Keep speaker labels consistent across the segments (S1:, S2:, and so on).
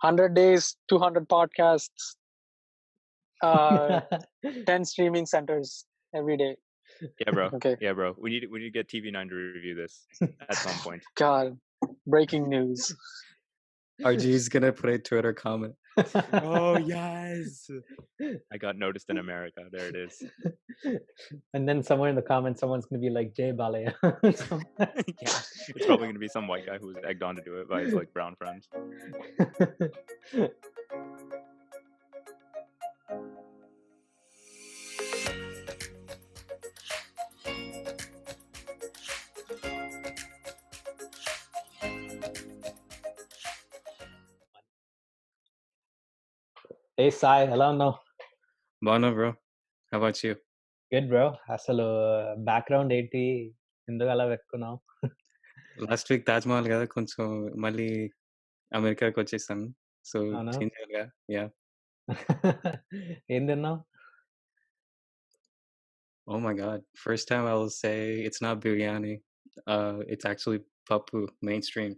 S1: 100 days, 200 podcasts, 10 streaming centers every day.
S2: Yeah, bro.
S1: Okay.
S2: Yeah, bro. We need to get TV9 to review this at some point.
S1: God, breaking news.
S3: RG's gonna put a Twitter comment.
S2: Oh yes, I got noticed in America. There it is.
S4: And then somewhere in the comments, someone's gonna be like Jay Balaya.
S2: Yeah, it's probably gonna be some white guy who was egged on to do it by his like brown friends.
S4: Hey Sai, hello no.
S3: Bono, bro. How about you?
S4: Good bro. అసలు background ఏంటి ఎందుకు అలా పెట్టుకున్నావు?
S3: Last week Taj Mahal కదా కొంచెం మళ్ళీ అమెరికాకి వచ్చేసాను. సో
S4: అవునా?
S3: చేంజ్ చేయాలిగా. Yeah.
S4: ఏం తిన్నావు?
S3: Oh my God. First time I will say it's not biryani. It's actually papu, mainstream.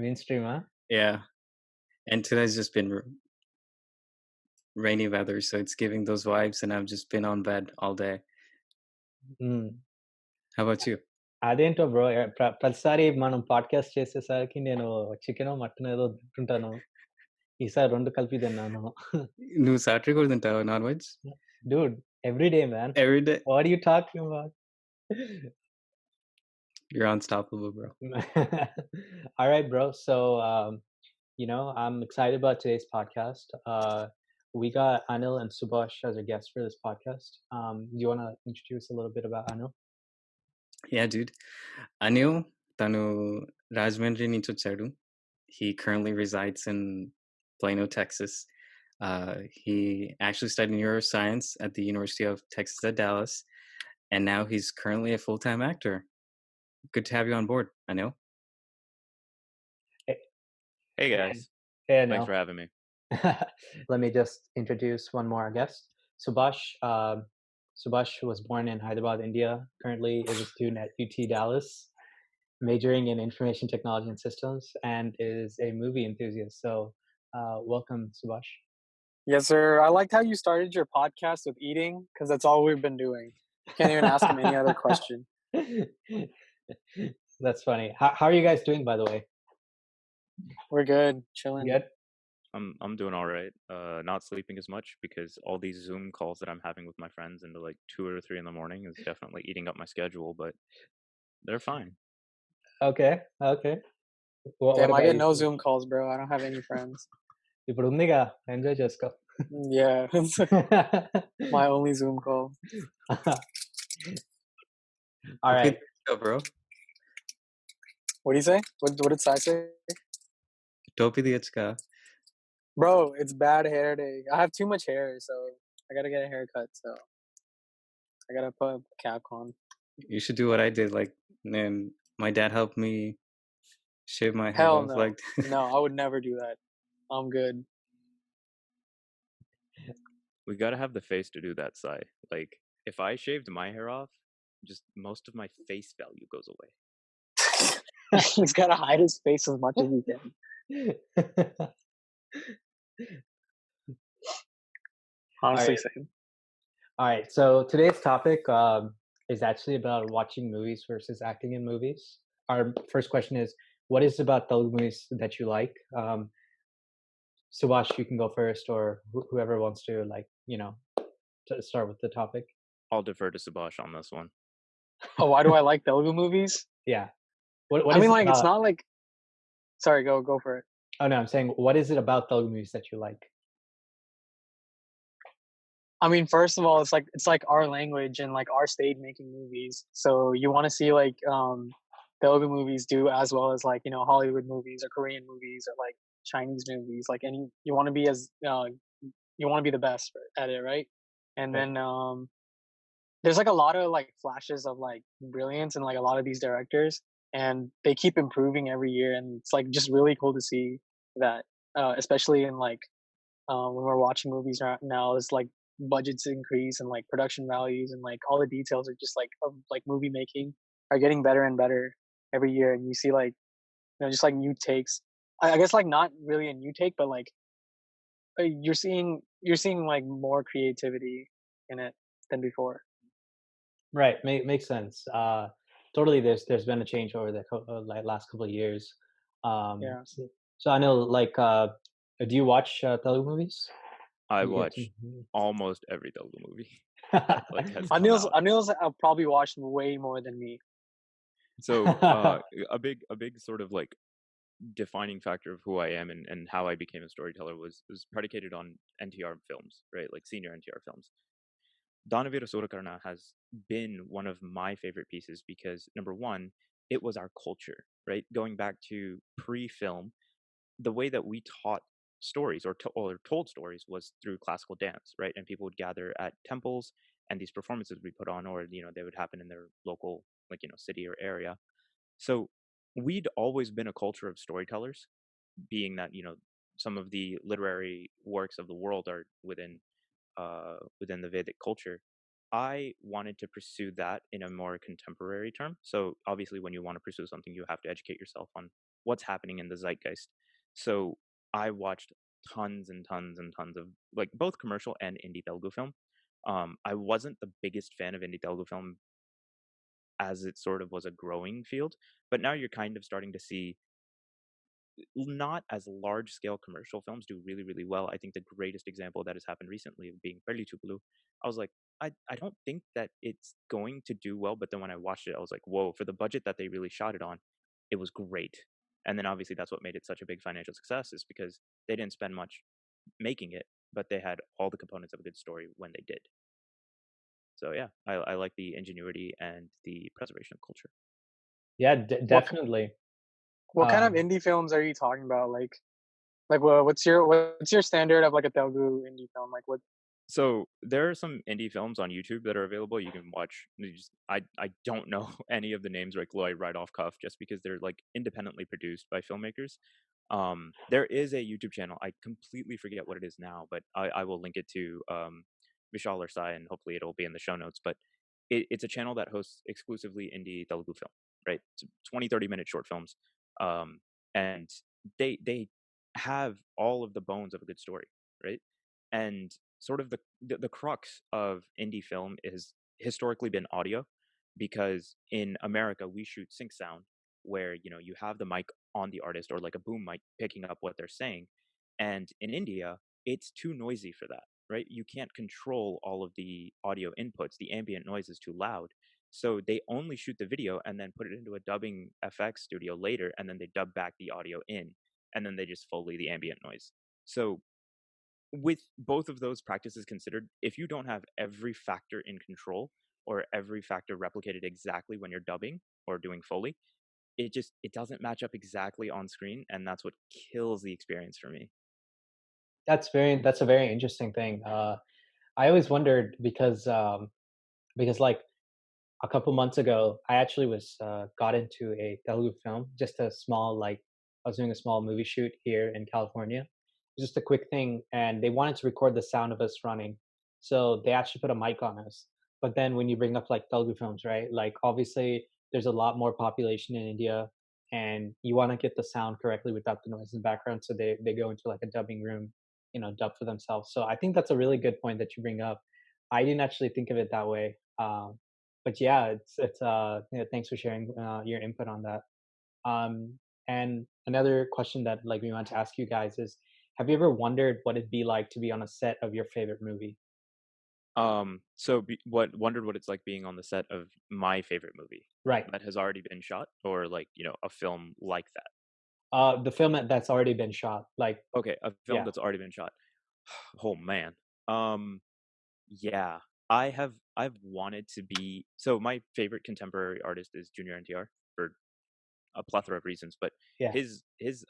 S4: మెయిన్ స్ట్రీమా?
S3: Yeah. And today's just been rainy weather, so it's giving those vibes, and I've just been on bed all day. How about you?
S4: అదేంటో bro ప్రతిసారి మనం podcast చేసేసరికి నేను chicken mutton ఏదో తింటుంటాను. ఈసారి 2 కలిపి తిన్నాను.
S3: నువ్వు సాటర్డే కూడా తింటావా non veg?
S4: Dude, every day, man.
S3: Every day.
S4: What are you talking about?
S3: You're unstoppable, bro.
S4: All right, bro. So, I'm excited about today's podcast. We got Anil and Subhash as our guests for this podcast. Do you want to introduce a little bit about Anil?
S3: Yeah, dude. Anil, tanu Rajahmundry నుంచి వచ్చాడు. He currently resides in Plano, Texas. He actually studied neuroscience at the University of Texas at Dallas, and now he's currently a full-time actor. Good to have you on board, Anil.
S2: Hey guys.
S4: Hey, Anil.
S2: Thanks for having me.
S4: Let me just introduce one more guest. Subhash. Subhash was born in Hyderabad, India. Currently is a student at UT Dallas, majoring in information technology and systems, and is a movie enthusiast. So, welcome, Subhash.
S1: Yes, sir. I liked how you started your podcast with eating because that's all we've been doing. Can't even ask him any other question.
S4: That's funny. How are you guys doing, by the way?
S1: We're good, chilling.
S4: Good.
S2: I'm doing all right. Not sleeping as much because all these Zoom calls that I'm having with my friends into like 2 or 3 in the morning is definitely eating up my schedule, but they're fine.
S4: Okay. What
S1: Damn, I
S4: about
S1: get
S4: you?
S1: no Zoom calls, bro. I don't have any friends.
S4: ఇప్పుడు ఉందిగా enjoy చేసుకో.
S1: Yeah, my only Zoom call.
S4: All right,
S3: bro.
S1: What do you say? What did Sai say?
S3: Topi diachka.
S1: Bro, it's bad hair day. I have too much hair, so I gotta get a haircut. So I gotta put a cap on.
S3: You should do what I did. Like, man, my dad helped me shave my head
S1: Hell
S3: off.
S1: no.
S3: Like,
S1: No, I would never do that. I'm good.
S2: We gotta have the face to do that, Sai. Like, if I shaved my hair off, just most of my face value goes away.
S1: He's gotta hide his face as much as he can. Honestly, same.
S4: All right. So today's topic is actually about watching movies versus acting in movies. Our first question is, what is it about Telugu movies that you like? Subhash, you can go first, or whoever wants to, to start with the topic.
S2: I'll defer to Subhash on this one.
S1: Oh, why do I like Telugu movies?
S4: Yeah.
S1: I mean, like, it's not like... Sorry, go for it.
S4: Oh, no, I'm saying, what is it about Telugu movies that you like?
S1: I mean, first of all, it's like our language and like our state making movies. So you want to see like Telugu movies do as well as like, Hollywood movies or Korean movies or like Chinese movies. Like you want to be you want to be the best at it, right? And then there's like a lot of like flashes of like brilliance in like a lot of these directors, and they keep improving every year, and it's like just really cool to see that, especially in like when we're watching movies right now. It's like budgets increase and like production values and like all the details are just like of like movie making are getting better and better every year, and you see like just like new takes. I guess like not really a new take, but like you're seeing like more creativity in it than before.
S4: Right, makes sense. Totally. There's been a change over the like last couple of years.
S1: Yeah.
S4: So I know, like, do you watch Telugu movies?
S2: I
S4: You get to.
S2: watch almost every Telugu movie that like has come
S1: Anil's
S2: out.
S1: Anil's probably watched way more than me.
S2: So a big sort of like defining factor of who I am and how I became a storyteller was predicated on NTR films, right? Like senior NTR films. Danavira Surakarna has been one of my favorite pieces because number one, it was our culture, right? Going back to pre-film, the way that we taught stories or told stories was through classical dance, right? And people would gather at temples and these performances we put on, or they would happen in their local, like city or area. So we'd always been a culture of storytellers, being that some of the literary works of the world are within the Vedic culture. I wanted to pursue that in a more contemporary term. So obviously, when you want to pursue something, you have to educate yourself on what's happening in the zeitgeist. So I watched tons and tons and tons of like both commercial and indie Telugu film. I wasn't the biggest fan of indie Telugu film as it sort of was a growing field, but now you're kind of starting to see not as large scale commercial films do really, really well. I think the greatest example that has happened recently of being Fairly Tupelu, I was like, I don't think that it's going to do well. But then when I watched it, I was like, whoa, for the budget that they really shot it on, it was great. And then obviously that's what made it such a big financial success is because they didn't spend much making it, but they had all the components of a good story when they did. So yeah, I like the ingenuity and the preservation of culture.
S4: Yeah,
S1: What
S4: definitely.
S1: what kind of
S4: Um,
S1: indie films are you talking about? Like what's your standard of like a Telugu indie film? Like what?
S2: So there are some indie films on YouTube that are available. You can watch. I don't know any of the names right off cuff just because they're like independently produced by filmmakers. There is a YouTube channel. I completely forget what it is now, but I will link it to Vishal or Sai, and hopefully it'll be in the show notes. But it's a channel that hosts exclusively indie Telugu film, right? It's 20-30 minute short films, and they have all of the bones of a good story, right? And sort of the crux of indie film is historically been audio because in America we shoot sync sound where you have the mic on the artist or like a boom mic picking up what they're saying, and in India it's too noisy for that, right? You can't control all of the audio inputs, the ambient noise is too loud, so they only shoot the video and then put it into a dubbing FX studio later, and then they dub back the audio in, and then they just Foley the ambient noise. So with both of those practices considered, if you don't have every factor in control or every factor replicated exactly when you're dubbing or doing Foley, it doesn't match up exactly on screen, and that's what kills the experience for me.
S4: that's a very interesting thing. I always wondered because like a couple months ago, I actually was got into a Telugu film, just a small like I was doing a small movie shoot here in California, just a quick thing, and they wanted to record the sound of us running, so they actually put a mic on us. But then when you bring up like Telugu films, right? Like obviously there's a lot more population in India, and you want to get the sound correctly without the noise in the background, so they go into like a dubbing room, dub for themselves. So I think that's a really good point that you bring up. I didn't actually think of it that way. But yeah, thanks for sharing your input on that. And another question that like we want to ask you guys is, have you ever wondered what it'd be like to be on a set of your favorite movie?
S2: What wondered what it's like being on the set of my favorite movie
S4: Right.
S2: that has already been shot, or like a film like that.
S4: The film that's already been shot. Like,
S2: Okay, a film
S4: yeah.
S2: that's already been shot. Oh man. Um, Yeah, I've wanted to be so my favorite contemporary artist is Junior NTR for a plethora of reasons, but
S4: Yeah.
S2: his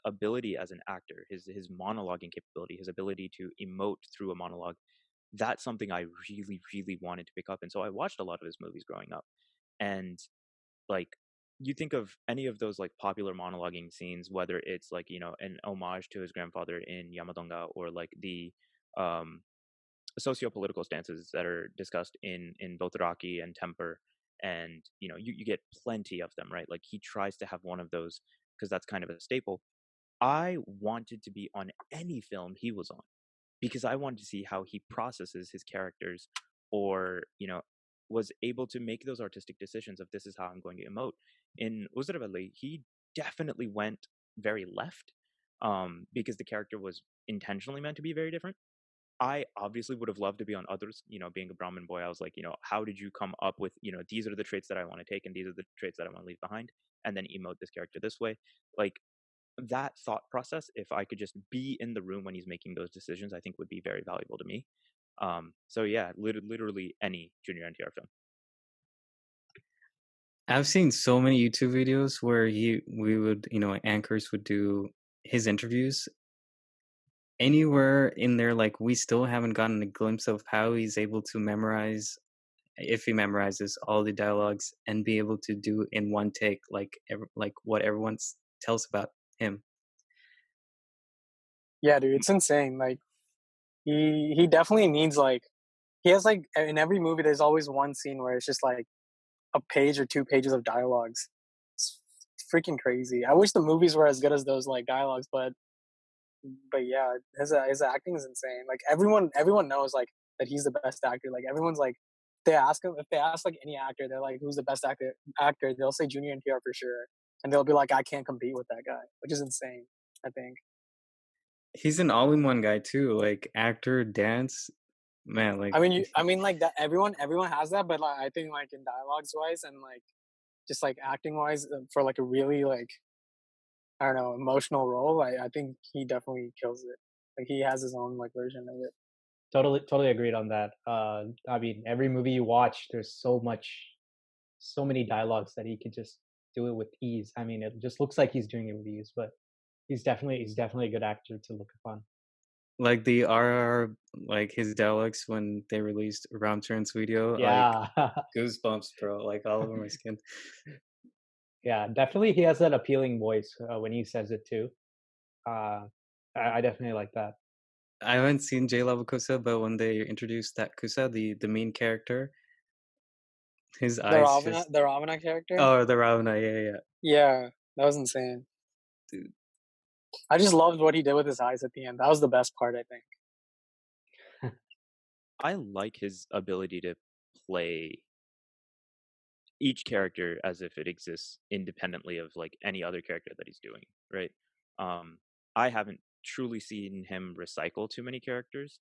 S2: ability as an actor, his monologuing capability, his ability to emote through a monologue, that's something I really, really wanted to pick up. And so I watched a lot of his movies growing up. And like you think of any of those like popular monologuing scenes, whether it's like, an homage to his grandfather in Yamadonga or like the um socio-political stances that are discussed in both Rocky and Temper, and you get plenty of them, right? Like he tries to have one of those because that's kind of a staple. I wanted to be on any film he was on because I wanted to see how he processes his characters or, was able to make those artistic decisions of this is how I'm going to emote. In Uzravali, he definitely went very left because the character was intentionally meant to be very different. I obviously would have loved to be on others, being a Brahmin boy. I was like, how did you come up with, these are the traits that I want to take and these are the traits that I want to leave behind and then emote this character this way. Like that thought process, if I could just be in the room when he's making those decisions, I think would be very valuable to me. So yeah, literally any junior NTR film.
S3: I've seen so many YouTube videos where anchors would do his interviews. Anywhere in there, like we still haven't gotten a glimpse of how he's able to memorize, if he memorizes all the dialogues and be able to do in one take, like what everyone tells about him.
S1: Yeah, dude, it's insane. Like he definitely needs like he has like in every movie there's always one scene where it's just like a page or 2 pages of dialogues. It's freaking crazy. I wish the movies were as good as those like dialogues, but yeah, his acting is insane. Like everyone knows like that he's the best actor. Like everyone's like if they ask like any actor, they're like who's the best actor, they'll say Junior NTR for sure. And they'll be like, I can't compete with that guy, which is insane, I think.
S3: He's an all-in-one guy too, like actor, dance, man. Like
S1: I mean, like that. Everyone has that, but like, I think like in dialogues wise and like just like acting wise, for like a really like I don't know emotional role, I think he definitely kills it. Like he has his own like version of it.
S4: Totally agreed on that. I mean, every movie you watch, there's so many dialogues that he could just do it with ease. I mean, it just looks like he's doing it with ease, but he's definitely a good actor to look upon.
S3: like the RR, like his dialogues when they released Ram Charan's video, like
S4: Yeah,
S3: goosebumps, bro, like all over my skin.
S4: yeah, definitely he has that appealing voice when he says it too. Uh, I definitely like that.
S3: I haven't seen J Lava Kusa, but when they introduced that Kusa, the main character, his eyes just
S1: The Ravana character.
S3: oh the Ravana, yeah.
S1: Yeah, that was insane.
S3: Dude.
S1: I just loved what he did with his eyes at the end. That was the best part, I think.
S2: I like his ability to play each character as if it exists independently of like any other character that he's doing, right? I haven't truly seen him recycle too many characters.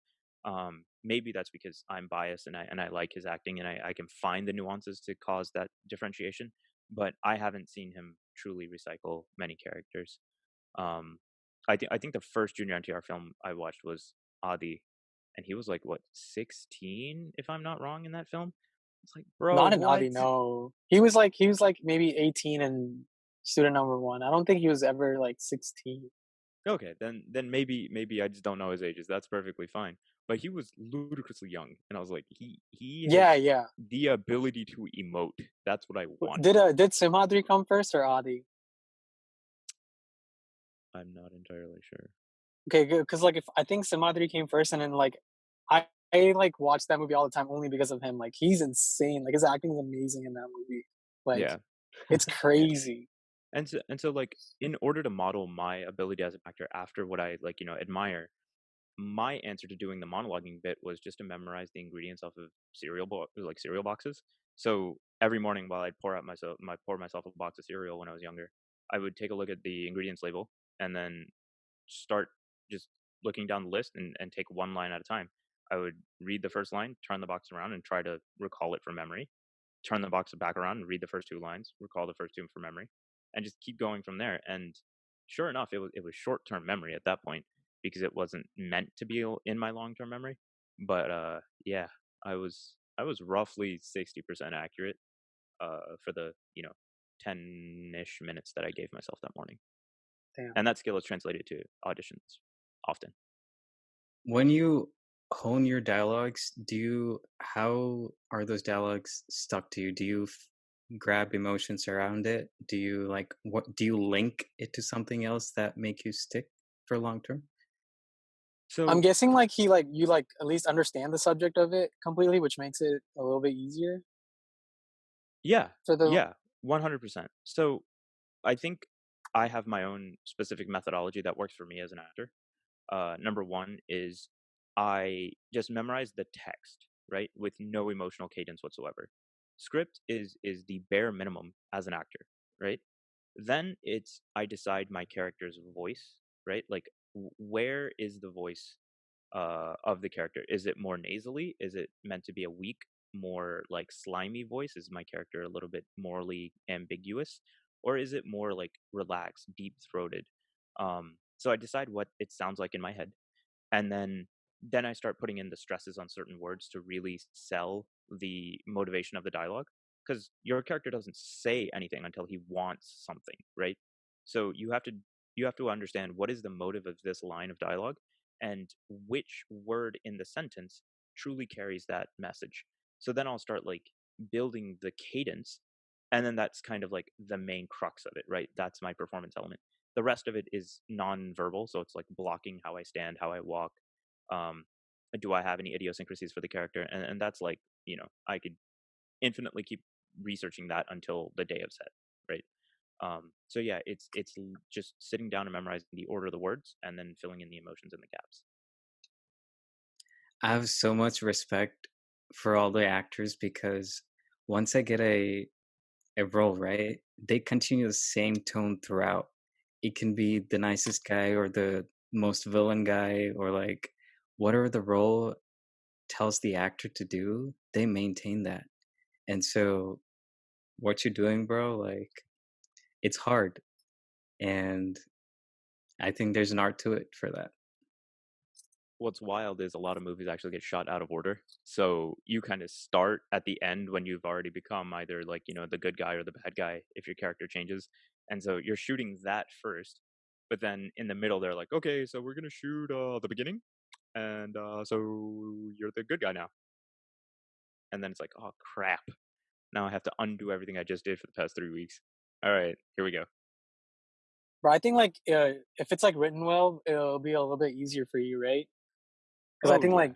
S2: Maybe that's because I'm biased and I like his acting and I can find the nuances to cause that differentiation, but I haven't seen him truly recycle many characters. Um, I think the first Junior NTR film I watched was Adi, and he was like what 16, if I'm not wrong, in that film. It's like, bro,
S1: Not an
S2: what?
S1: Adi, no. He was like maybe 18 and student number one. I don't think he was ever like 16.
S2: Okay, then maybe I just don't know his ages. That's perfectly fine. But he was ludicrously young, and I was like, he
S1: Yeah,
S2: has
S1: yeah.
S2: the ability to emote. That's what I want.
S1: Did Simhadri come first or Adi?
S2: I'm not entirely sure.
S1: Okay, good. Because like if I think Simhadri came first, and then like I like watch that movie all the time only because of him. Like he's insane. Like his acting is amazing in that movie. Like
S2: Yeah,
S1: it's crazy.
S2: and so like in order to model my ability as an actor after what I like, admire, my answer to doing the monologuing bit was just to memorize the ingredients off of cereal boxes. So every morning while I'd pour myself a box of cereal when I was younger, I would take a look at the ingredients label and then start just looking down the list and take one line at a time. I would read the first line, turn the box around, and try to recall it from memory. Turn the box back around and read the first 2 lines, recall the first two from memory, and just keep going from there. And sure enough, it was short term memory at that point because it wasn't meant to be in my long term memory. But yeah, I was roughly 60% accurate for the 10-ish minutes that I gave myself that morning,
S1: Damn.
S2: and that skill is translated to auditions often.
S3: When you hone your dialogues, how are those dialogues stuck to you? Do you grab emotions around it? Do you do you link it to something else that make you stick for long term?
S1: I'm
S2: So
S1: guessing like he like you like at least understand the subject of it completely, which makes it a little bit easier
S2: yeah,
S1: for the.
S2: yeah, 100%. So I think I have my own specific methodology that works for me as an actor. Number one is I just memorize the text, right, with no emotional cadence whatsoever. Script is the bare minimum as an actor, right? Then it's I decide my character's voice, right? Like where is the voice of the character? Is it more nasally? Is it meant to be a weak, more like slimy voice? Is my character a little bit morally ambiguous, or is it more like relaxed, deep throated? So I decide what it sounds like in my head, and then I start putting in the stresses on certain words to really sell the motivation of the dialogue, because your character doesn't say anything until he wants something, right? So you have to understand what is the motive of this line of dialogue and which word in the sentence truly carries that message. So then I'll start like building the cadence, and then that's kind of like the main crux of it, right? That's my performance element. The rest of it is non-verbal, so it's like blocking how I stand, how I walk. Um, do I have any idiosyncrasies for the character? And that's like, I could infinitely keep researching that until the day of set, right? So yeah, it's just sitting down and memorizing the order of the words and then filling in the emotions in the gaps.
S3: I have so much respect for all the actors because once I get a role, right, they continue the same tone throughout. It can be the nicest guy or the most villain guy or like whatever the role tells the actor to do, they maintain that. And so what you're doing, bro, like it's hard. And I think there's an art to it for that.
S2: What's wild is a lot of movies actually get shot out of order. So you kind of start at the end when you've already become either like, the good guy or the bad guy if your character changes. And so you're shooting that first. But then in the middle, they're like, okay, so we're going to shoot the beginning. And so you're the good guy now. And then it's like, oh, crap. Now I have to undo everything I just did for the past 3 weeks. All right, here we go.
S1: But I think like if it's like written well, it'll be a little bit easier for you, right? Because I
S2: Oh,
S1: think
S2: yeah.
S1: like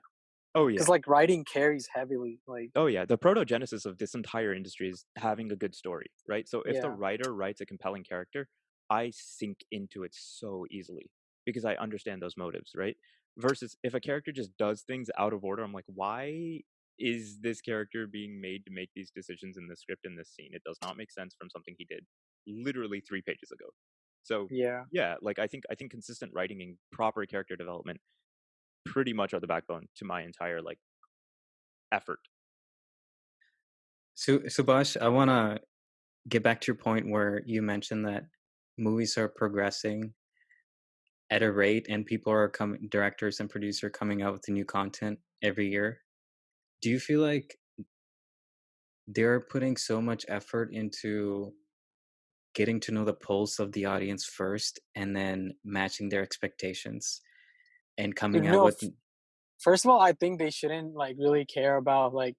S2: Oh,
S1: because
S2: yeah.
S1: like writing carries heavily. Like
S2: Oh yeah, the protogenesis of this entire industry is having a good story, right? So if the
S1: yeah,
S2: writer writes a compelling character, I sink into it so easily because I understand those motives, right? Versus if a character just does things out of order, I'm like, why is this character being made to make these decisions in the script in this scene? It does not make sense from something he did literally 3 pages ago. So
S1: yeah.
S2: yeah, like I think consistent writing and proper character development pretty much are the backbone to my entire like effort.
S3: So Subhash, I wanna get back to your point where you mentioned that movies are progressing at a rate and people are coming directors and producer coming out with new content every year. Do you feel like they're putting so much effort into getting to know the pulse of the audience first and then matching their expectations and
S1: Dude,
S3: coming out
S1: no.
S3: with
S1: First of all, I think they shouldn't like really care about like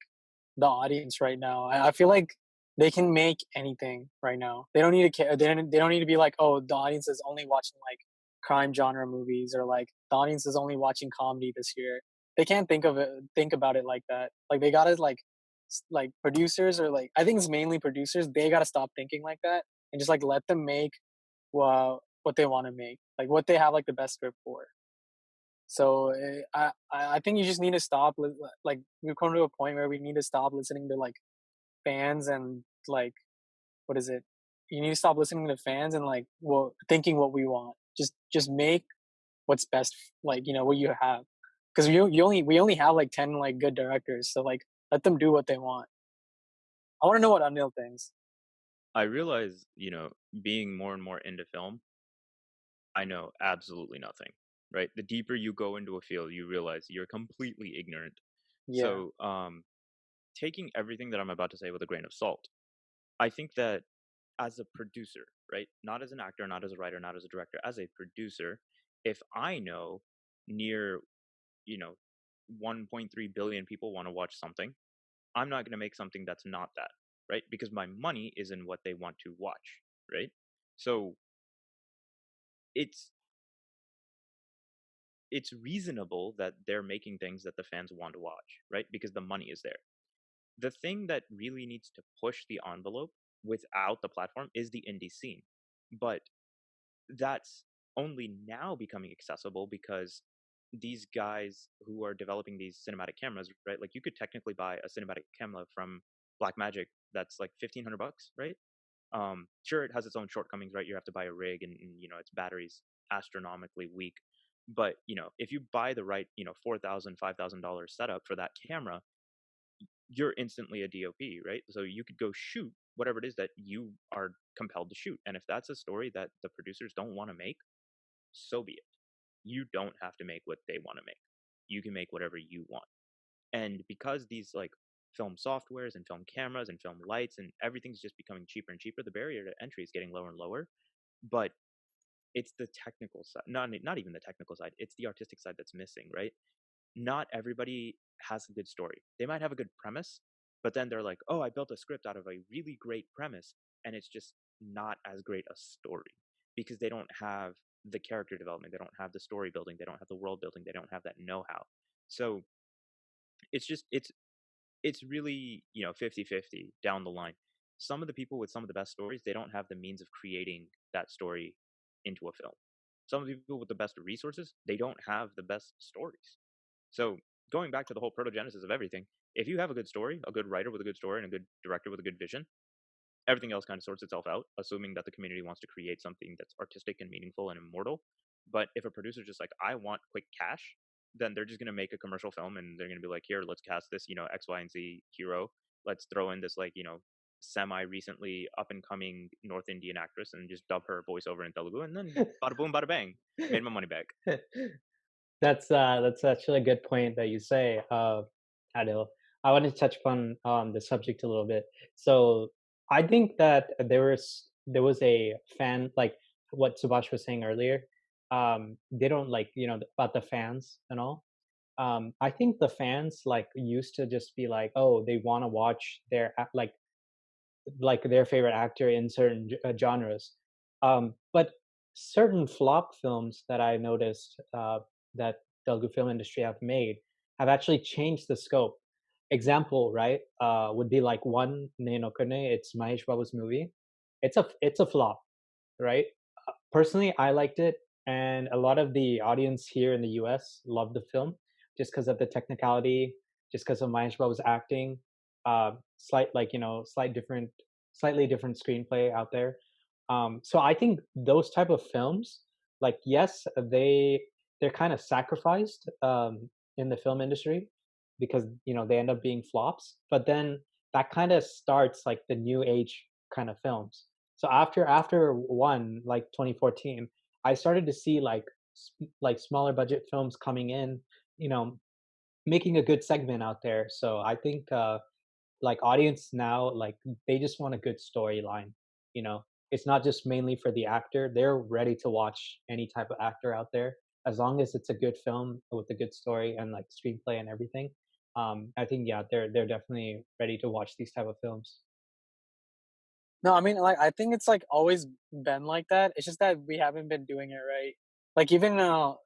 S1: the audience right now. I feel like they can make anything right now. They don't need to care. They don't need to be like, oh, the audience is only watching like crime genre movies or like the audience is only watching comedy this year. They can't think about it like that. Like they gotta like like producers or like I think it's mainly producers. They gotta stop thinking like that and just like let them make what they want to make, like what they have like the best script for. So I think you just need to stop like we've come to a point where we need to stop listening to like fans and like what is it? You need to stop listening to fans and like well thinking what we want. Just make what's best, like what you have, because we only have like 10 like good directors, so like let them do what they want. I want to know what Anil thinks.
S2: I realize, being more and more into film, I know absolutely nothing, right? The deeper you go into a field, you realize you're completely ignorant.
S1: Yeah,
S2: So, taking everything that I'm about to say with a grain of salt, I think that as a producer, right? Not as an actor, not as a writer, not as a director, as a producer, if I know near, you know, 1.3 billion people want to watch something, I'm not going to make something that's not that, right? Because my money is in what they want to watch, right? So it's it's reasonable that they're making things that the fans want to watch, right? Because the money is there. The thing that really needs to push the envelope without the platform is the indie scene. But that's only now becoming accessible because these guys who are developing these cinematic cameras, right? Like you could technically buy a cinematic camera from Blackmagic that's like $1,500, right? Sure, it has its own shortcomings, right? You have to buy a rig, and its battery's astronomically weak. But if you buy the right, $4,000, $5,000 setup for that camera, you're instantly a DOP, right? So you could go shoot whatever it is that you are compelled to shoot. And if that's a story that the producers don't want to make, so be it. You don't have to make what they want to make. You can make whatever you want. And because these like film softwares and film cameras and film lights and everything's just becoming cheaper and cheaper, the barrier to entry is getting lower and lower. But it's the technical side, not even the technical side. It's the artistic side that's missing, right? Not everybody has a good story. They might have a good premise, but then they're like, "Oh, I built a script out of a really great premise," and it's just not as great a story because they don't have the character development, they don't have the story building, they don't have the world building, they don't have that know-how. So it's just it's really 50-50 down the line. Some of the people with some of the best stories, they don't have the means of creating that story into a film. Some of the people with the best resources, they don't have the best stories. So going back to the whole protogenesis of everything, if you have a good story, a good writer with a good story, and a good director with a good vision, everything else kind of sorts itself out, assuming that the community wants to create something that's artistic and meaningful and immortal. But if a producer's just like, I want quick cash, then they're just gonna make a commercial film and they're gonna be like, here, let's cast this, X, Y, and Z hero. Let's throw in this like, semi recently up and coming North Indian actress and just dub her voiceover in Telugu, and then bada boom, bada bang, made my money back.
S4: That's actually a good point that you say, Adil. I want to touch upon the subject a little bit. So I think that there was a fan, like what Subhash was saying earlier. They don't like about the fans and all. I think the fans like used to just be like, oh, they want to watch like their favorite actor in certain genres. But certain flop films that I noticed that Telugu film industry have made have actually changed the scope. Example, right, would be like one Neno Kune. It's Mahesh Babu's movie. It's a flop, right? Personally, I liked it, and a lot of the audience here in the US loved the film just because of the technicality, just because of Mahesh Babu's acting. Slightly different screenplay out there. So I think those type of films, like yes, they're kind of sacrificed in the film industry because they end up being flops. But then that kind of starts like the new age kind of films. So after one like 2014, I started to see like smaller budget films coming in, you know, making a good segment out there. So I think like audience now, like they just want a good storyline. You know, it's not just mainly for the actor. They're ready to watch any type of actor out there as long as it's a good film with a good story and like screenplay and everything. I think yeah, they're definitely ready to watch these type of films.
S1: No, I mean, like, I think it's like always been like that. It's just that we haven't been doing it right. Like even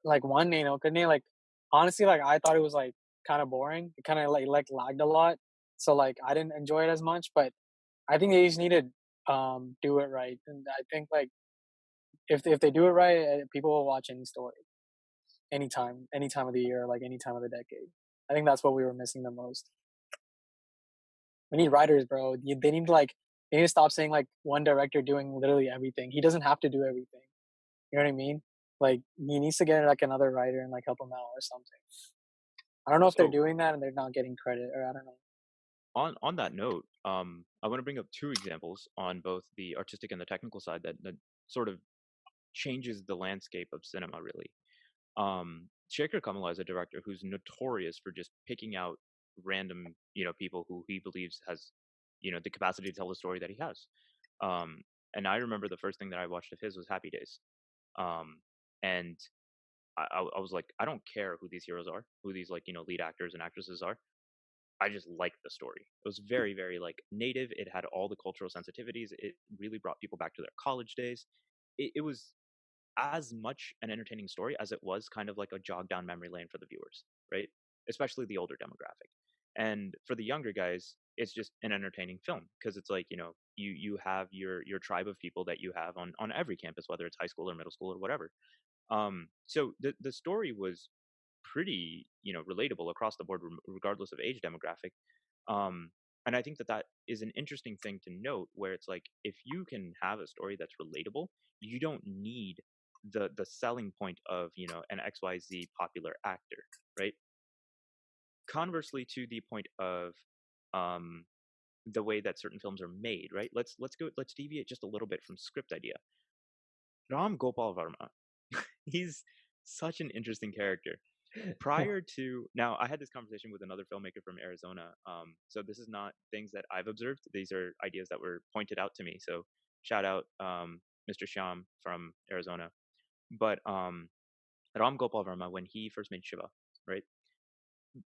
S1: like one couldn't like honestly like I thought it was like kind of boring. It kind of like lagged a lot. So like I didn't enjoy it as much, but I think they just need to do it right. And I think like if they do it right, people will watch any story anytime, any time of the year, like any time of the decade. I think that's what we were missing the most. We need writers, bro. They need to like they need to stop saying like one director doing literally everything. He doesn't have to do everything. You know what I mean? Like he needs to get like another writer and like help him out or something. I don't know if they're
S2: So
S1: doing that and they're not getting credit, or I don't know.
S2: on that note, I want to bring up two examples on both the artistic and the technical side that sort of changes the landscape of cinema really. Shekhar Kamala is a director who's notorious for just picking out random, people who he believes has, the capacity to tell the story that he has. Um, and I remember the first thing that I watched of his was Happy Days. And I was like, I don't care who these heroes are, who these like, lead actors and actresses are. I just liked the story. It was very, very like native. It had all the cultural sensitivities. It really brought people back to their college days. It was as much an entertaining story as it was kind of like a jog down memory lane for the viewers, right? Especially the older demographic. And for the younger guys, it's just an entertaining film because it's like, you have your tribe of people that you have on every campus, whether it's high school or middle school or whatever. So the story was pretty, relatable across the board, regardless of age demographic. Um, and I think that is an interesting thing to note, where it's like, if you can have a story that's relatable, you don't need the selling point of, an XYZ popular actor, right? Conversely, to the point of um, the way that certain films are made, right? Let's deviate just a little bit from script idea. Ram Gopal Varma, he's such an interesting character. Prior to now, I had this conversation with another filmmaker from Arizona. So this is not things that I've observed. These are ideas that were pointed out to me. So shout out Mr. Shyam from Arizona. But Ram Gopal Varma, when he first made Shiva, right?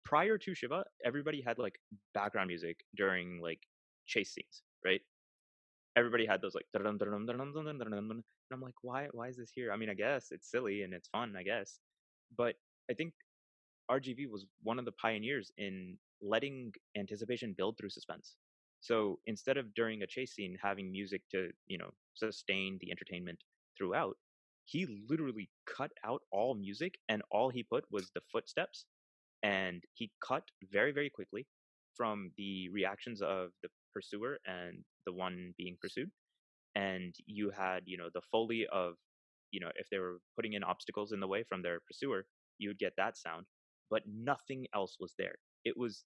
S2: Prior to Shiva, everybody had like background music during like chase scenes, right? Everybody had those like and I'm like, why is this here? I mean, I guess it's silly and it's fun, I guess. But I think RGV was one of the pioneers in letting anticipation build through suspense. So instead of during a chase scene having music to, sustain the entertainment throughout, he literally cut out all music and all he put was the footsteps, and he cut very, very quickly from the reactions of the pursuer and the one being pursued. And you had, the foley of, if they were putting in obstacles in the way from their pursuer, you would get that sound, but nothing else was there. It was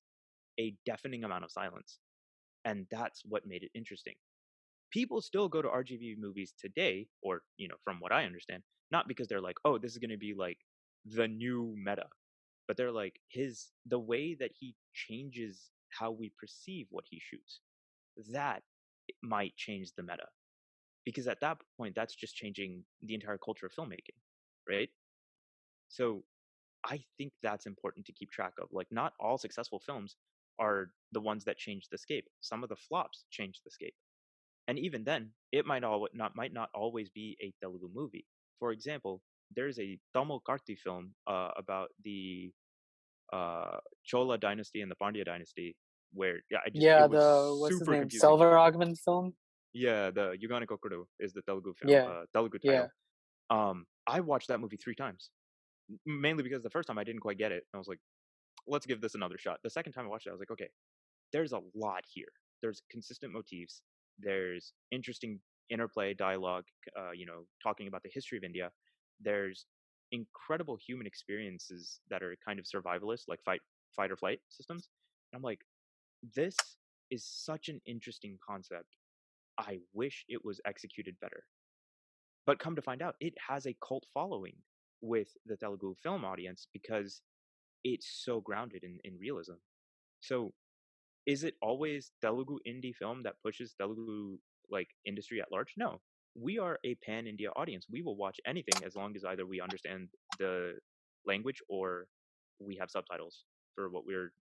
S2: a deafening amount of silence. And that's what made it interesting. People still go to RGV movies today, or, from what I understand, not because they're like, oh, this is going to be like the new meta, but they're like, the way that he changes how we perceive what he shoots, that might change the meta, because at that point that's just changing the entire culture of filmmaking, right? So I think that's important to keep track of. Like, not all successful films are the ones that change the scape. Some of the flops change the scape, and even then it might not always be a Telugu movie. For example, there's a Tamil Karti film about the Chola dynasty and the Pandya dynasty, where, yeah,
S1: Yeah,
S2: it was
S1: the what's his
S2: super
S1: name?
S2: confusing.
S1: Selvaraghavan film.
S2: Yeah, the Yugana Kokuru is the Telugu film,
S1: Yeah,
S2: Telugu
S1: yeah.
S2: title. I watched that movie 3 times, mainly because the first time I didn't quite get it. I was like, let's give this another shot. The second time I watched it, I was like, okay, there's a lot here. There's consistent motifs. There's interesting interplay, dialogue, talking about the history of India. There's incredible human experiences that are kind of survivalist, like fight or flight systems. And I'm like, this is such an interesting concept. I wish it was executed better. But come to find out, it has a cult following with the Telugu film audience because it's so grounded in realism. So is it always Telugu indie film that pushes Telugu like industry at large? No. We are a pan India audience. We will watch anything as long as either we understand the language or we have subtitles for what we're,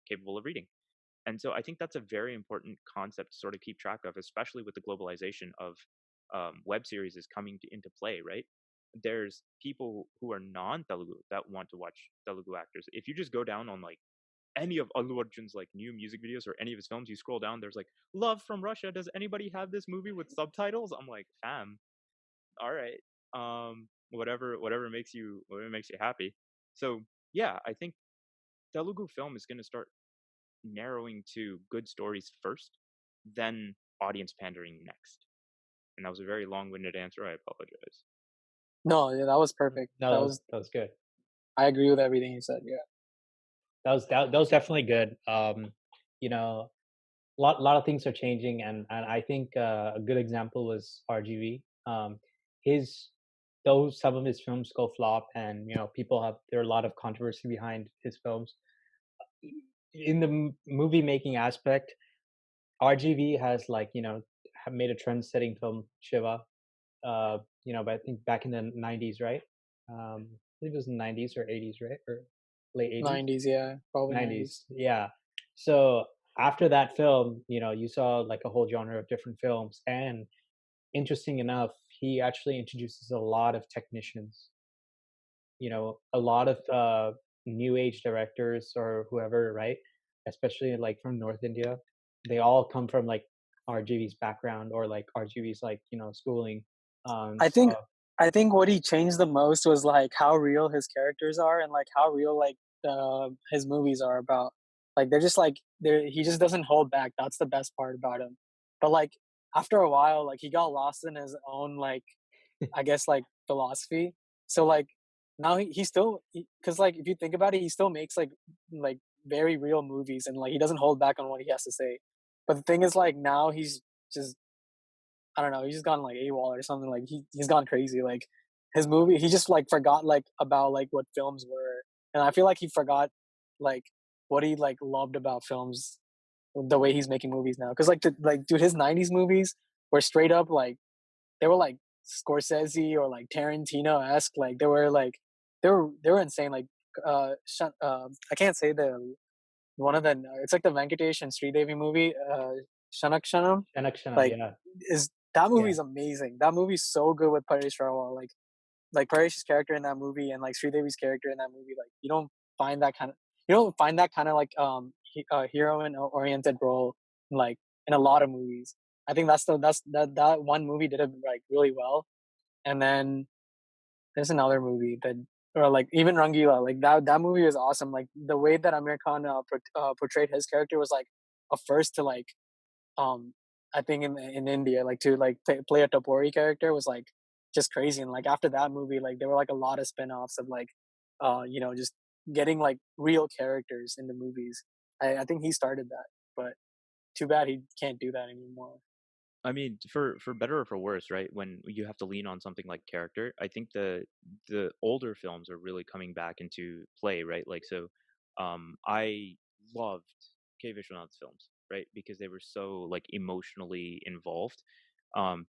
S2: capable of reading. And so I think that's a very important concept to sort of keep track of, especially with the globalization of web series is coming into play, right? There's people who are non-Telugu that want to watch Telugu actors. If you just go down on like any of Allu Arjun's like new music videos or any of his films, you scroll down, there's like "Love from Russia." Does anybody have this movie with subtitles? I'm like, fam, all right, whatever makes you happy. So yeah, I think Telugu film is going to start narrowing to good stories first, then audience pandering next. And that was a very long-winded answer. I apologize.
S1: No, yeah, that was perfect.
S4: No,
S1: That was.
S4: that was good.
S1: I agree with everything you said. Yeah.
S4: That was definitely good. You know, lot of things are changing, and I think a good example was RGV. His though some of his films go flop, and people there are a lot of controversy behind his films. In the movie making aspect, RGV has have made a trend-setting film, Shiva. But I think back in the '90s, right? I believe it was in the '90s or '80s, right? Or late '80s.
S1: 90s, yeah, probably
S4: 90s,
S1: 90s.
S4: yeah. So after that film, you saw like a whole genre of different films, and interesting enough, he actually introduces a lot of technicians. A lot of new age directors or whoever, right? especially like from North India. They all come from like RGV's background or like RGV's like schooling.
S1: I think
S4: So
S1: I think what he changed the most was like how real his characters are and like how real like his movies are about. Like they're just like he just doesn't hold back. That's the best part about him. But like after a while, like he got lost in his own like I guess like philosophy. So like now he still because like if you think about it, he still makes like very real movies and like he doesn't hold back on what he has to say. But the thing is like now he's just I don't know, he's just gone like AWOL or something. Like he's gone crazy. Like his movie, he just like forgot like about like what films were, and I feel like he forgot like what he like loved about films the way he's making movies now. Because like dude, his '90s movies were straight up like they were like Scorsese or like Tarantino esque. Like they were insane. Like I can't say the one of the it's like the Venkatesh and Sridevi movie, Shanak Shanam.
S4: Shanakshana,
S1: Like
S4: yeah,
S1: is that
S4: yeah.
S1: movie's amazing. That movie's so good with Paresh Rawal. Like Paresh's character in that movie and like Sridevi's character in that movie. Like you don't find that kind of like heroine oriented role like in a lot of movies. I think that one movie did it like really well. And then there's another movie that or like even Rangila, like that movie was awesome. Like the way that Amir Khan portrayed his character was like a first to like um I think in India, like to like play a Topori character was like just crazy. And like after that movie, like there were like a lot of spin-offs of like just getting like real characters in the movies. I think he started that, but too bad he can't do that anymore.
S2: I mean, for better or for worse, right? When you have to lean on something like character, I think the older films are really coming back into play, right? Like so, I loved K. Vishwanath's films, right? Because they were so like emotionally involved.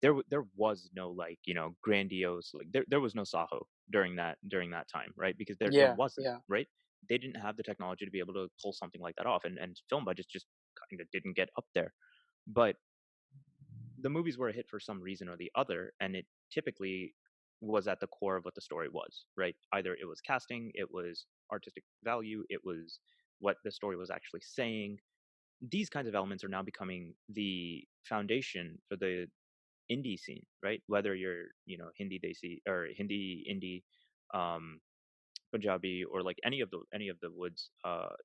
S2: There was no like grandiose like there was no Saho during that time, right? Because there
S1: Yeah,
S2: wasn't,
S1: yeah.
S2: right? They didn't have the technology to be able to pull something like that off, and film budgets just kind of didn't get up there. But the movies were a hit for some reason or the other, and it typically was at the core of what the story was, right? Either it was casting, it was artistic value, it was what the story was actually saying. These kinds of elements are now becoming the foundation for the indie scene, right? Whether you're, Hindi Desi or Hindi indie, um, Punjabi, or like any of the woods.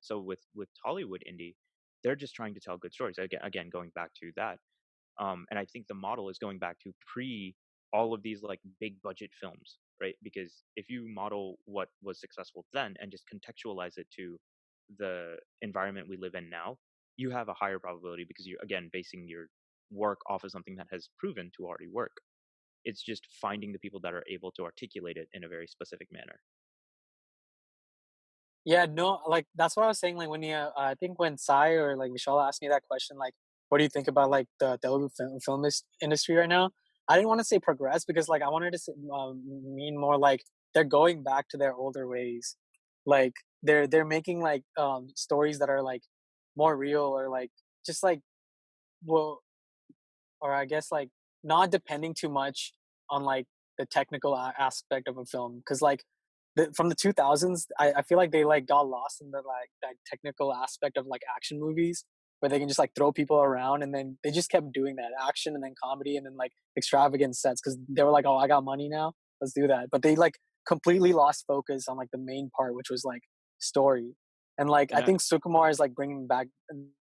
S2: So with Hollywood indie, they're just trying to tell good stories. Again, going back to that, and I think the model is going back to pre all of these like big budget films, right? Because if you model what was successful then and just contextualize it to the environment we live in now, you have a higher probability because you're again basing your work off of something that has proven to already work. It's just finding the people that are able to articulate it in a very specific manner.
S1: Yeah, no, like that's what I was saying. Like when I think when Sai or like Michelle asked me that question, like, what do you think about like the Telugu industry right now? I didn't want to say progress because like I wanted to say, mean more like they're going back to their older ways. Like they're making like stories that are like more real or like just like well or I guess like not depending too much on like the technical aspect of a film because like from the 2000s I feel like they like got lost in the like that technical aspect of like action movies where they can just like throw people around and then they just kept doing that action and then comedy and then like extravagant sets because they were like oh I got money now let's do that but they like completely lost focus on like the main part which was like story and like I
S2: And I
S1: think Sukumar is like bringing back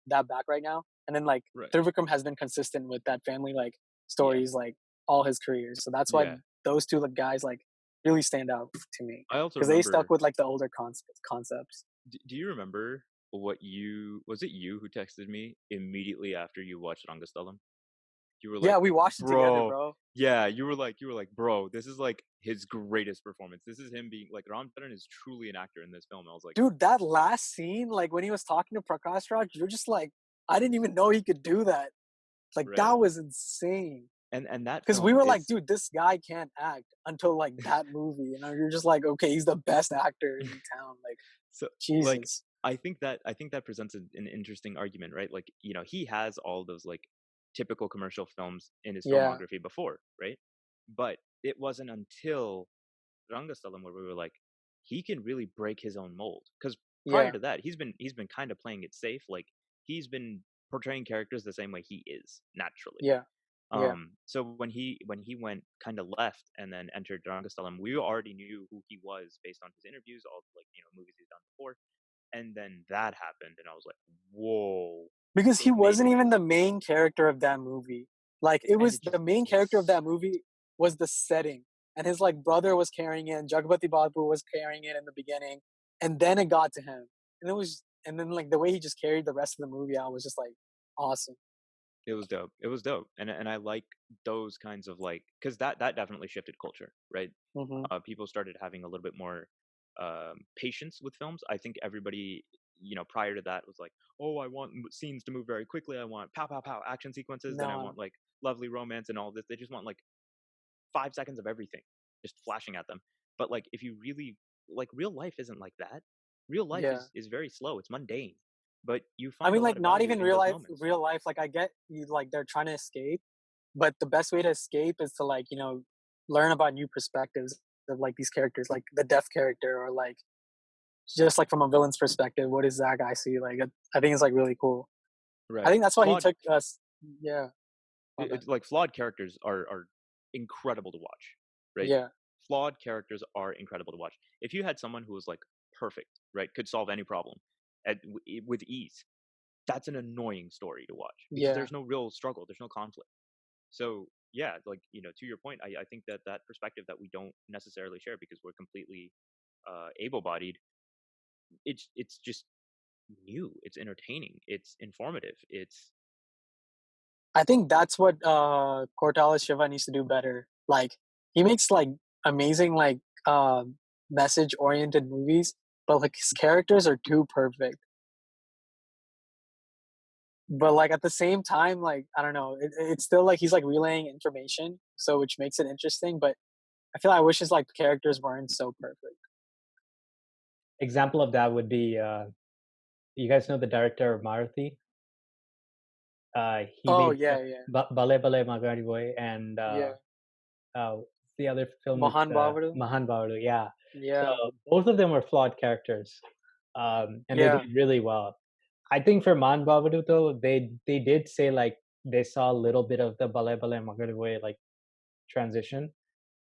S1: that back right now and then like
S2: right,
S1: Trivikram has been consistent with that family like
S2: yeah,
S1: stories like all his career. So that's why
S2: yeah.
S1: those two like, guys like really stand out to me
S2: I also
S1: because they stuck
S2: remember.
S1: with like the older concepts.
S2: Do you remember what you was it you who texted me immediately after you watched Rangastalam? You were
S1: Yeah,
S2: like,
S1: we watched it together,
S2: bro,
S1: bro.
S2: yeah, you were like, bro, this is like his greatest performance. This is him being like Ram Charan is truly an actor in this film. I was like,
S1: Dude, that last scene, like when he was talking to Prakash Raj, you're just like, I didn't even know he could do that. Like
S2: right.
S1: that was insane.
S2: And that
S1: Because we
S2: film
S1: were like,
S2: is
S1: dude, this guy can't act until like that movie. You know, you're just like, okay, he's the best actor in town. Like,
S2: so like
S1: Jesus.
S2: I think that presents an interesting argument, right? Like, he has all those like typical commercial films in his
S1: Yeah.
S2: filmography before, right? But it wasn't until Rangastalam where we were like, he can really break his own mold. Because prior
S1: Yeah,
S2: to that, he's been kind of playing it safe. Like he's been portraying characters the same way he is naturally.
S1: yeah, yeah.
S2: So when he went kind of left and then entered Drangastalam, we already knew who he was based on his interviews, all like movies he's done before. And then that happened, and I was like, whoa,
S1: Because he
S2: they've made
S1: wasn't
S2: it
S1: even the
S2: easy,
S1: main character of that movie. Like it
S2: and
S1: was
S2: it
S1: the
S2: just
S1: main
S2: it
S1: character of that
S2: sucked.
S1: movie was the setting, and his like brother was carrying it, and Jagpati Babu was carrying it in the beginning, and then it got to him, and then like the way he just carried the rest of the movie out was just like awesome.
S2: It was dope. It was dope, and I like those kinds of like because that definitely shifted culture, right?
S1: Hmm.
S2: People started having a little bit more patience with films. I think everybody, prior to that was like, oh, I want scenes to move very quickly. I want pow pow pow action sequences. Then I
S1: No,
S2: want like lovely romance and all this. They just want like 5 seconds of everything just flashing at them. But like if you really like real life isn't like that. Real life
S1: yeah.
S2: is very slow. It's mundane, but you
S1: I
S2: find a
S1: mean,
S2: lot
S1: like
S2: of
S1: not
S2: value
S1: even
S2: in
S1: real
S2: those
S1: life.
S2: moments.
S1: Real life, like I get you, like they're trying to escape, but the best way to escape is to like learn about new perspectives of like these characters, like the deaf character, or like just like from a villain's perspective, what does that guy see? Like, I think it's like really cool. I
S2: Right.
S1: think that's why he
S2: Flawed
S1: took us. Yeah, my bad.
S2: it's like flawed characters are incredible to watch, right?
S1: Yeah,
S2: Flawed characters are incredible to watch. If you had someone who was like perfect, right, could solve any problem with ease, that's an annoying story to watch because
S1: yeah.
S2: there's no real struggle, there's no conflict. So yeah, like to your point, I think that perspective that we don't necessarily share because we're completely able-bodied. It's just new. It's entertaining. It's informative. It's
S1: I think that's what Cortales Shiva needs to do better. Like, he makes like amazing like message oriented movies, but like his characters are too perfect. But like at the same time, like I don't know, it's still like he's like relaying information, so which makes it interesting. But I feel like I wish his like characters weren't so perfect.
S4: Example of that would be you guys know the director of Maruthi. He
S1: Oh
S4: made
S1: yeah, yeah,
S4: Bale Bale Magari Boy and
S1: yeah.
S4: the other film with
S1: Mohan Babaru.
S4: Mahan Bauru. Yeah, so
S1: Yeah,
S4: both of them were flawed characters, and they
S1: yeah.
S4: did really well. I think for Man Babaru though, they did say like they saw a little bit of the Bale Bale Magari Boy like transition,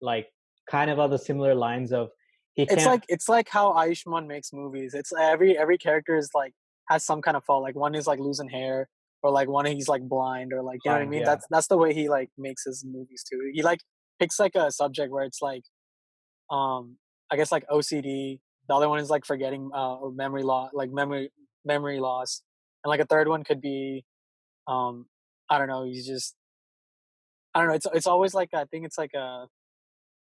S4: like kind of on the similar lines of he can't
S1: It's like how Ayushmann makes movies. It's every character is like has some kind of fault. Like one is like losing hair, or like one he's like blind, or like you know what I
S4: blind.
S1: mean.
S4: Yeah,
S1: That's the way he like makes his movies too. He like picks like a subject where it's like I guess like OCD. The other one is like forgetting or memory loss, like memory loss, and like a third one could be um I don't know. He's just I don't know. It's always like I think it's like a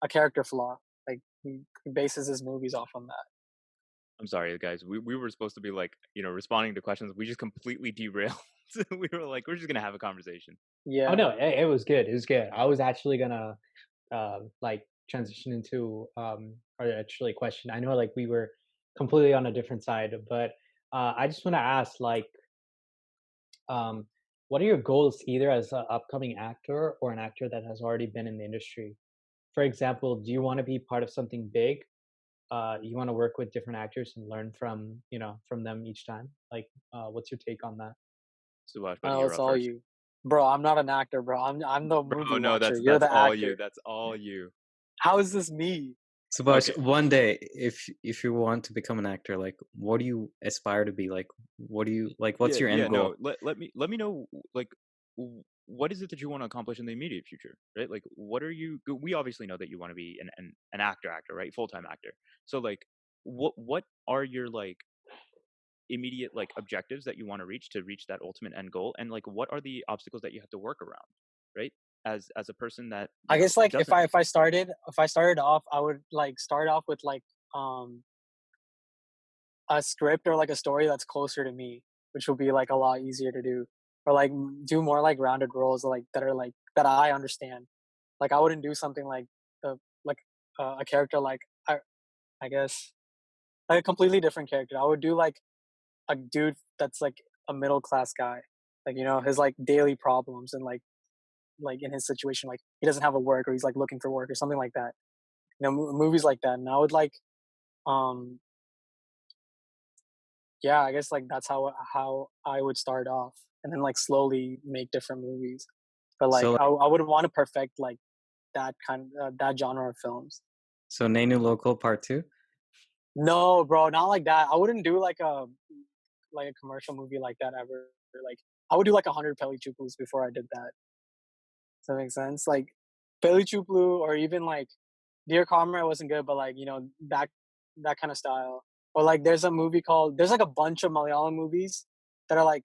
S1: character flaw. Like he bases his movies off on that.
S2: I'm sorry, guys. We were supposed to be like, responding to questions. We just completely derailed. We were like, we're just gonna have a conversation.
S4: oh
S1: Yeah.
S4: no, it was good. It was good. I was actually gonna like transition into or actually question. I know like we were completely on a different side, but I just want to ask like um, what are your goals either as an upcoming actor or an actor that has already been in the industry? For example, do you want to be part of something big? You want to work with different actors and learn from from them each time. Like, what's your take on that?
S2: Subash, buddy,
S1: Oh,
S2: you're
S1: it's
S2: up
S1: all
S2: first.
S1: you, bro. I'm not an actor, bro. I'm the movie
S2: Bro, no,
S1: watcher.
S2: that's
S1: You're
S2: that's
S1: the
S2: all you.
S1: actor.
S2: That's all you.
S1: How is this me?
S3: Subhash,
S2: Okay.
S3: one day, if you want to become an actor, like, what do you aspire to be? Like, what do you like? What's
S2: Yeah,
S3: your
S2: yeah,
S3: end
S2: no.
S3: goal?
S2: Let me know like what is it that you want to accomplish in the immediate future, right? Like what are you we obviously know that you want to be an actor, right? Full-time actor. So like what are your like immediate like objectives that you want to reach that ultimate end goal, and like what are the obstacles that you have to work around, right? As a person that,
S1: I guess like
S2: doesn't
S1: if I started off, I would like start off with like um a script or like a story that's closer to me, which will be like a lot easier to do, or like do more like rounded roles like that are like that I understand. Like I wouldn't do something like uh, like a character like I guess like a completely different character. I would do like a dude that's like a middle class guy, like his like daily problems and like in his situation, like he doesn't have a work or he's like looking for work or something like that. Movies like that. And I would like um yeah, I guess like that's how I would start off, and then like slowly make different movies. But like
S3: So
S1: I wouldn't want to perfect like that genre of films.
S3: so Nenu Local Part 2.
S1: No, bro, not like that. I wouldn't do like a commercial movie like that ever. Like I would do like 100 Peli Chuplus before I did that. Does that make sense? Like Peli Chuplu or even like Dear Comrade wasn't good, but like that kind of style. Or like there's like a bunch of Malayalam movies that are like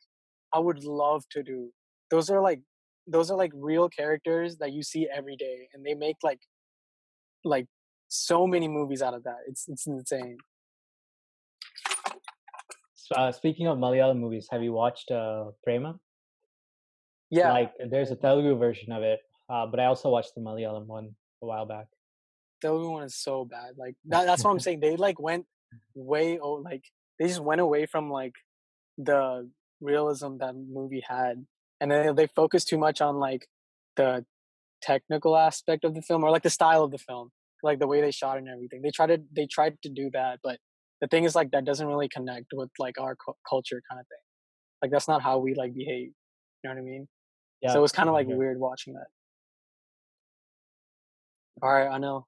S1: I would love to do. Those are like those are like real characters that you see every day, and they make like so many movies out of that. It's insane.
S4: Speaking of Malayalam movies, have you watched Prema?
S1: Yeah,
S4: Like, there's a Telugu version of it, but I also watched the Malayalam one a while back.
S1: the other one is so bad. Like that's what I'm saying. They like went like they just went away from like the realism that movie had, and then they focused too much on like the technical aspect of the film or like the style of the film, like the way they shot and everything. They tried to do that, but the thing is like that doesn't really connect with like our culture kind of thing. Like that's not how we like behave. You know what I mean? So
S4: Yeah,
S1: it was kind of
S4: for
S1: like
S4: sure.
S1: weird watching that. All right, I know.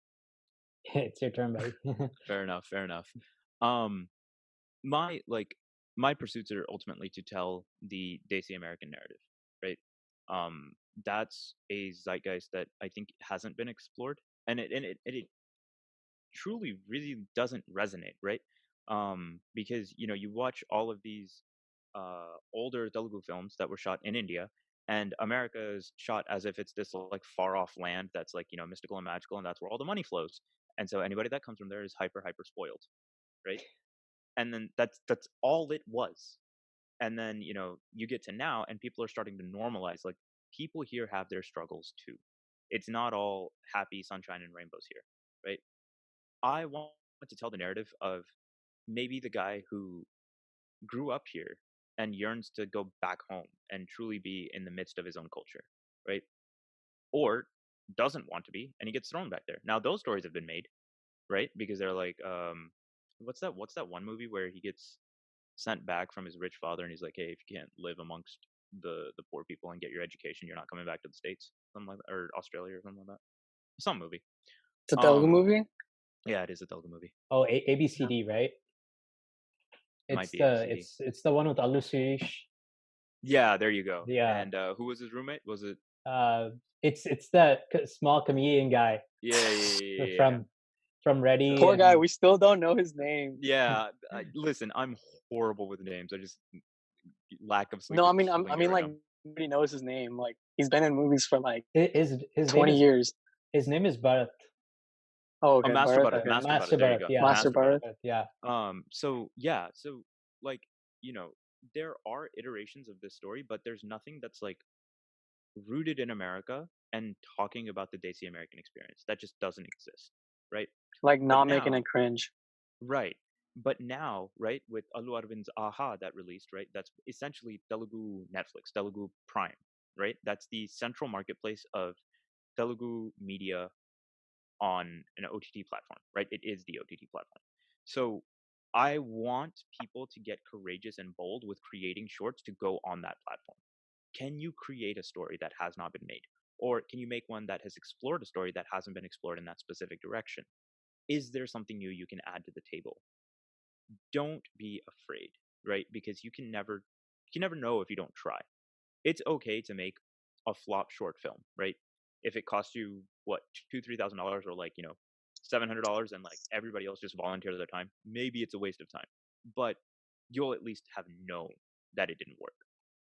S4: It's your turn, buddy.
S2: Fair enough. Fair enough. Um, my like my pursuits are ultimately to tell the Desi American narrative, right? Um, that's a zeitgeist that I think hasn't been explored, and it truly really doesn't resonate, right? Because you watch all of these older Telugu films that were shot in India, and America is shot as if it's this like far off land that's like mystical and magical, and that's where all the money flows. And so anybody that comes from there is hyper spoiled, right? And then that's all it was. And then you get to now, and people are starting to normalize like people here have their struggles too. It's not all happy sunshine and rainbows here, right? I want to tell the narrative of maybe the guy who grew up here and yearns to go back home and truly be in the midst of his own culture, right? Or doesn't want to be and he gets thrown back there. Now those stories have been made, right? Because they're like, what's that one movie where he gets sent back from his rich father and he's like, hey, if you can't live amongst the poor people and get your education, you're not coming back to the States, something like that, or Australia or something like that. Some movie.
S1: It's a Telugu
S2: Um,
S1: movie.
S2: yeah, it is a Telugu movie.
S4: Oh, ABCD, right?
S2: It might
S4: It's
S2: be
S4: the
S2: ABCD.
S4: it's the one with Allu Sirish.
S2: Yeah, there you go.
S4: Yeah.
S2: And who was his roommate? Was it?
S4: It's that small comedian guy
S2: Yeah.
S4: from Ready
S1: Poor guy.
S4: and
S1: We still don't know his name.
S2: Yeah, listen, I'm horrible with names. I just lack of sleep
S1: No, I
S2: is
S1: mean
S2: killing
S1: I
S2: me
S1: mean
S2: right
S1: like
S2: now.
S1: nobody knows his name. Like he's been in movies for like
S4: his name
S1: 20
S4: is
S1: years.
S4: Bharat.
S1: Oh,
S2: Oh,
S1: okay,
S2: Master
S1: Bharat.
S2: Butter,
S1: Okay,
S2: Master Butter.
S4: Master
S2: There you
S4: Bharat.
S2: go,
S4: Yeah,
S1: Master
S2: Master Butter.
S1: Bharat.
S4: Bharat, yeah.
S2: So yeah, so like there are iterations of this story, but there's nothing that's like rooted in America and talking about the Desi American experience. That just doesn't exist, right?
S1: Like
S2: But
S1: not making
S2: now,
S1: it cringe.
S2: right. But now, right, with Allu Arvind's Aha that released, right, that's essentially Telugu Netflix, Telugu Prime, right? That's the central marketplace of Telugu media on an OTT platform, right? It is the OTT platform. So I want people to get courageous and bold with creating shorts to go on that platform. Can you create a story that has not been made? Or can you make one that has explored a story that hasn't been explored in that specific direction? Is there something new you can add to the table? Don't be afraid, right? Because you can never know if you don't try. It's okay to make a flop short film, right? If it costs you what $2,000-3,000 or like $700 and like everybody else just volunteers their time, maybe it's a waste of time, but you'll at least have known that it didn't work.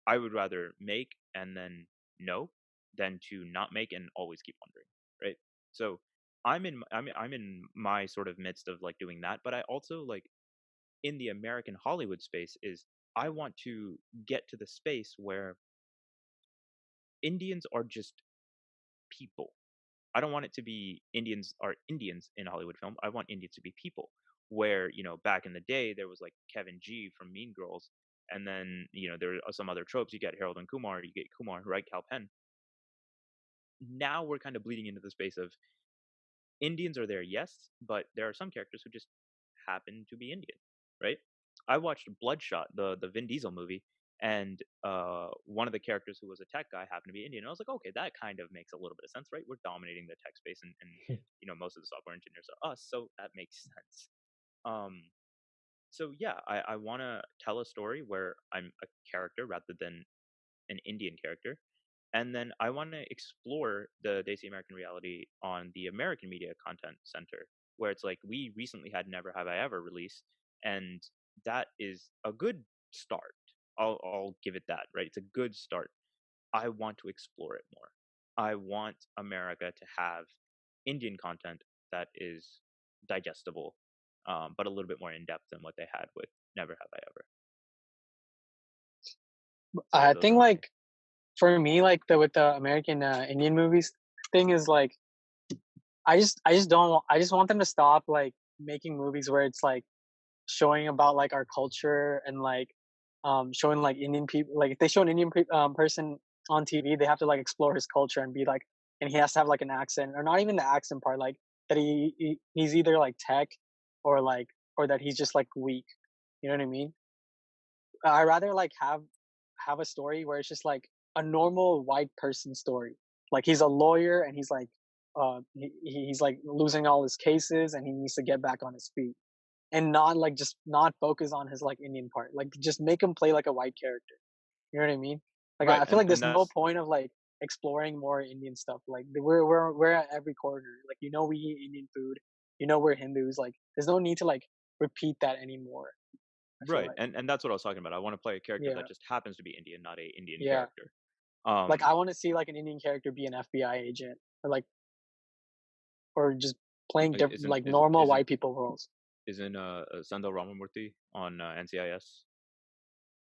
S2: I would rather make and then know than to not make and always keep wondering, right? So I'm in my sort of midst of like doing that, but I also like in the American Hollywood space is I want to get to the space where Indians are just people. I don't want it to be Indians are Indians in a Hollywood film. I want Indians to be people. Where, back in the day, there was like Kevin G from Mean Girls. And then, there are some other tropes. You get Harold and Kumar, you get Kumar, right? Cal Penn. Now we're kind of bleeding into the space of Indians are there, yes, but there are some characters who just happen to be Indian, right? I watched Bloodshot, the Vin Diesel movie, and one of the characters who was a tech guy happened to be Indian. And I was like, okay, that kind of makes a little bit of sense, right? We're dominating the tech space, and most of the software engineers are us, so that makes sense. Um, so yeah, I want to tell a story where I'm a character rather than an Indian character. And then I want to explore the Desi American reality on the American Media Content Center, where it's like we recently had Never Have I Ever release, and that is a good start. I'll give it that, right? It's a good start. I want to explore it more. I want America to have Indian content that is digestible, but a little bit more in depth than what they had with Never Have I Ever. So yeah,
S1: I
S2: those are
S1: think
S2: my
S1: like for me, like the with the American Indian movies thing is like I just want them to stop like making movies where it's like showing about like our culture and like showing like Indian people, like if they show an person on TV, they have to like explore his culture and be like, and he has to have like an accent, or not even the accent part, like that he's either like tech or like, or that he's just like weak, you know what I mean? I rather like have a story where it's just like a normal white person story. Like he's a lawyer and he's like he's like losing all his cases and he needs to get back on his feet. And not like just not focus on his like Indian part. Like just make him play like a white character. You know what I mean? Like
S2: right,
S1: I feel like
S2: and
S1: there's no
S2: that's
S1: point of like exploring more Indian stuff. Like we're at every corner. Like we eat Indian food. We're Hindus. Like there's no need to like repeat that anymore. I feel
S2: right,
S1: like
S2: and that's what I was talking about. I want to play a character
S1: yeah,
S2: that just happens to be Indian, not a Indian
S1: yeah.
S2: character.
S1: Like
S2: Um,
S1: I want to see like an Indian character be an FBI agent, or like, or just playing
S2: like,
S1: different like normal white people roles.
S2: isn't Sandal Ramamurthy on NCIS,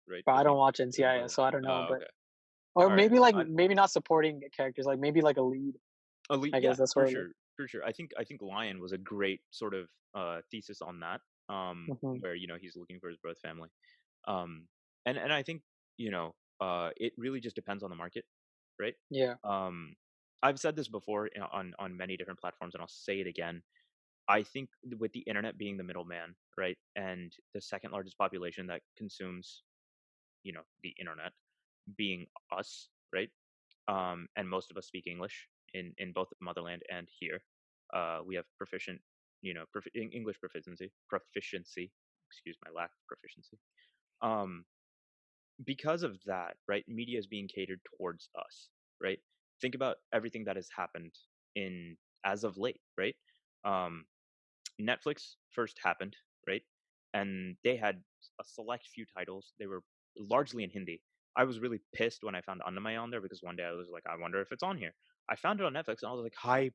S2: right?
S1: But I
S2: Isn't
S1: don't watch
S2: isn't
S1: NCIS,
S2: the
S1: so I don't know. But
S2: okay,
S1: or
S2: all right.
S1: maybe like
S2: I
S1: maybe not supporting characters, like maybe like a lead.
S2: Elite,
S1: I
S2: yeah,
S1: guess that's
S2: for
S1: where like
S2: sure, for sure. I think Lion was a great sort of thesis on that,
S1: mhm,
S2: where he's looking for his birth family, um, and I think it really just depends on the market, right?
S1: yeah.
S2: Um, I've said this before on many different platforms, and I'll say it again. I think with the internet being the middleman, right, and the second largest population that consumes, the internet being us, right, and most of us speak English in both motherland and here. We have proficient, English proficiency. Excuse my lack of proficiency. Um, because of that, right, media is being catered towards us, right? Think about everything that has happened in as of late, right? Um, Netflix first happened, right? And they had a select few titles. They were largely in Hindi. I was really pissed when I found Annamai on there because one day I was like, I wonder if it's on here. I found it on Netflix and I was like, hype.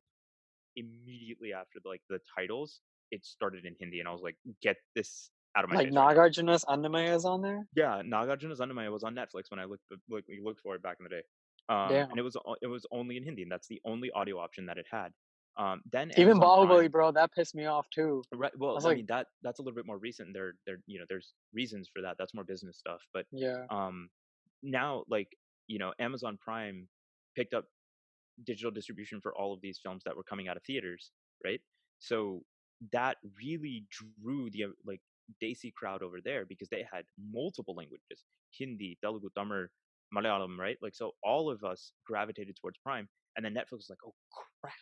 S2: Immediately after like the titles, it started in Hindi, and I was like, get this out of my
S1: Like
S2: face right now.
S1: Nagarjuna's Annamaya is on there.
S2: Yeah, Nagarjuna's Annamaya was on Netflix when I we looked for it back in the day, and
S1: Damn.
S2: it was only in Hindi, and that's the only audio option that it had. Then
S1: Even
S2: Amazon
S1: Bahubali,
S2: Prime.
S1: bro, that pissed me off too.
S2: Right.
S1: I
S2: Well,
S1: was
S2: I
S1: like,
S2: mean that's a little bit more recent. There's reasons for that. That's more business stuff. But
S1: yeah,
S2: um, now like Amazon Prime picked up digital distribution for all of these films that were coming out of theaters, right? So that really drew the like Desi crowd over there because they had multiple languages: Hindi, Telugu, Tamil, Malayalam, right? Like so, all of us gravitated towards Prime, and then Netflix was like, "Oh crap,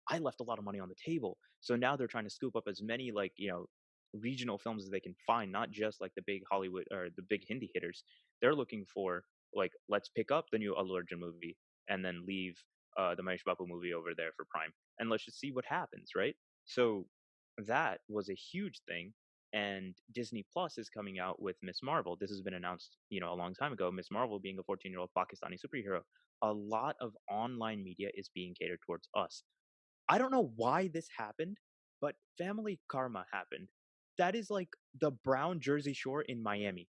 S2: I left a lot of money on the table." So now they're trying to scoop up as many like regional films as they can find, not just like the big Hollywood or the big Hindi hitters. They're looking for like let's pick up the new Allu Arjun movie and then leave the Mahesh Babu movie over there for Prime, and let's just see what happens, right? So that was a huge thing. And Disney Plus is coming out with Miss Marvel. This has been announced, a long time ago. Miss Marvel being a 14-year-old Pakistani superhero. A lot of online media is being catered towards us. I don't know why this happened, but Family Karma happened. That is like the brown Jersey Shore in Miami.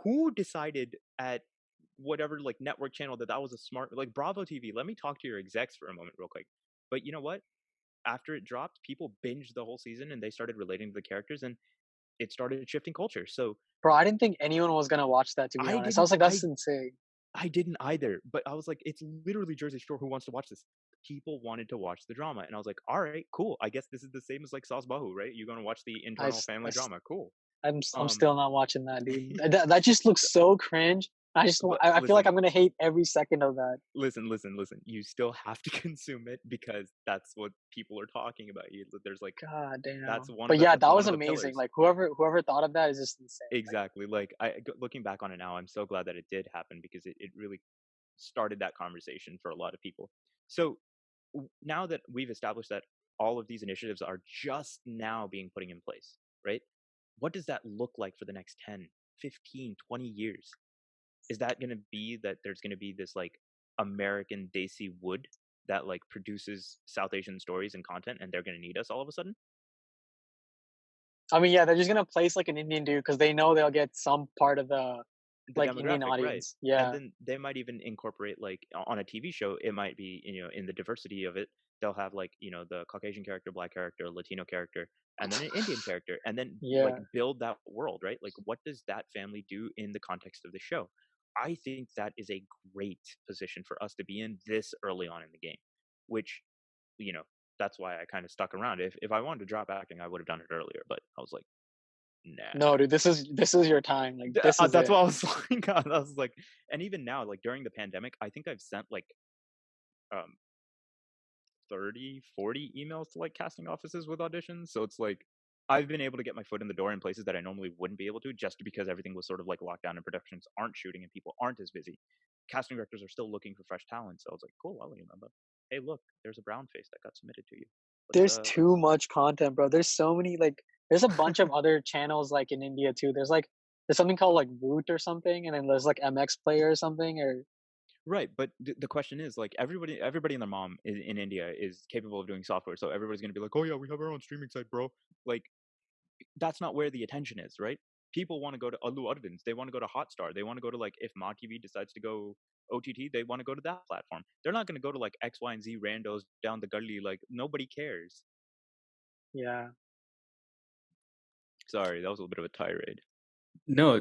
S2: Who decided at whatever like network channel that was a smart like Bravo TV? Let me talk to your execs for a moment real quick. But you know what? After it dropped, people binged the whole season and they started relating to the characters and it started shifting culture. So
S1: bro, I didn't think anyone was gonna watch that. To be
S2: I
S1: honest, I was
S2: didn't
S1: like, that's insane.
S2: I didn't either, but I was like, it's literally Jersey Shore. Who wants to watch this? People wanted to watch the drama, and I was like, all right, cool. I guess this is the same as like Sauce Bahu, right? You're gonna watch the internal family
S1: I
S2: drama, cool.
S1: I'm
S2: Um,
S1: still not watching that, dude. That just looks so cringe.
S2: but
S1: I feel like
S2: listen,
S1: I'm gonna hate every second of that.
S2: listen. You still have to consume it because that's what people are talking about. There's like
S1: God
S2: that's
S1: damn.
S2: one of
S1: But
S2: the
S1: yeah,
S2: that's
S1: that
S2: one
S1: was
S2: of the
S1: amazing.
S2: pillars.
S1: Like whoever thought of that is just insane. Like
S2: Exactly. Like looking back on it now, I'm so glad that it did happen because it really started that conversation for a lot of people. So now that we've established that all of these initiatives are just now being putting in place, right? What does that look like for the next 10, 15, 20 years? Is that going to be that there's going to be this like American Desi Wood that like produces South Asian stories and content and they're going to need us all of a sudden?
S1: I mean, yeah, they're just gonna place like an Indian dude because they know they'll get some part of the
S2: The
S1: like Indian
S2: demographic, right?
S1: audience.
S2: And
S1: Yeah,
S2: then they might even incorporate like on a TV show, it might be, in the diversity of it, they'll have like, the Caucasian character, black character, Latino character, and then an Indian character, and then like
S1: yeah.
S2: build that world, right? Like what does that family do in the context of the show? I think that is a great position for us to be in this early on in the game, which, you know, that's why I kind of stuck around. If I wanted to drop acting, I would have done it earlier, but I was like, nah.
S1: No, dude, this is your time. Like this is
S2: That's
S1: it.
S2: what I was like. I was like, and even now, like during the pandemic, I think I've sent like um 30, 40 emails to like casting offices with auditions. So it's like I've been able to get my foot in the door in places that I normally wouldn't be able to, just because everything was sort of like locked down and productions aren't shooting and people aren't as busy. Casting directors are still looking for fresh talent. So I was like, cool, I'll let you know. But hey, look, there's a brown face that got submitted to you.
S1: There's too
S2: Let's
S1: much content, bro. There's so many like there's a bunch of other channels like in India too. There's something called like Root or something, and then there's like MX Player or something. Or
S2: Right, but the question is like everybody and their mom in India is capable of doing software, so everybody's gonna be like, oh yeah, we have our own streaming site, bro. Like that's not where the attention is, right? People want to go to Alu Arvind's, they want to go to Hotstar, they want to go to like if Ma TV decides to go OTT, they want to go to that platform. They're not gonna go to like X, Y, and Z randos down the gully. Like nobody cares.
S1: yeah.
S2: Sorry, that was a little bit of a tirade.
S3: No,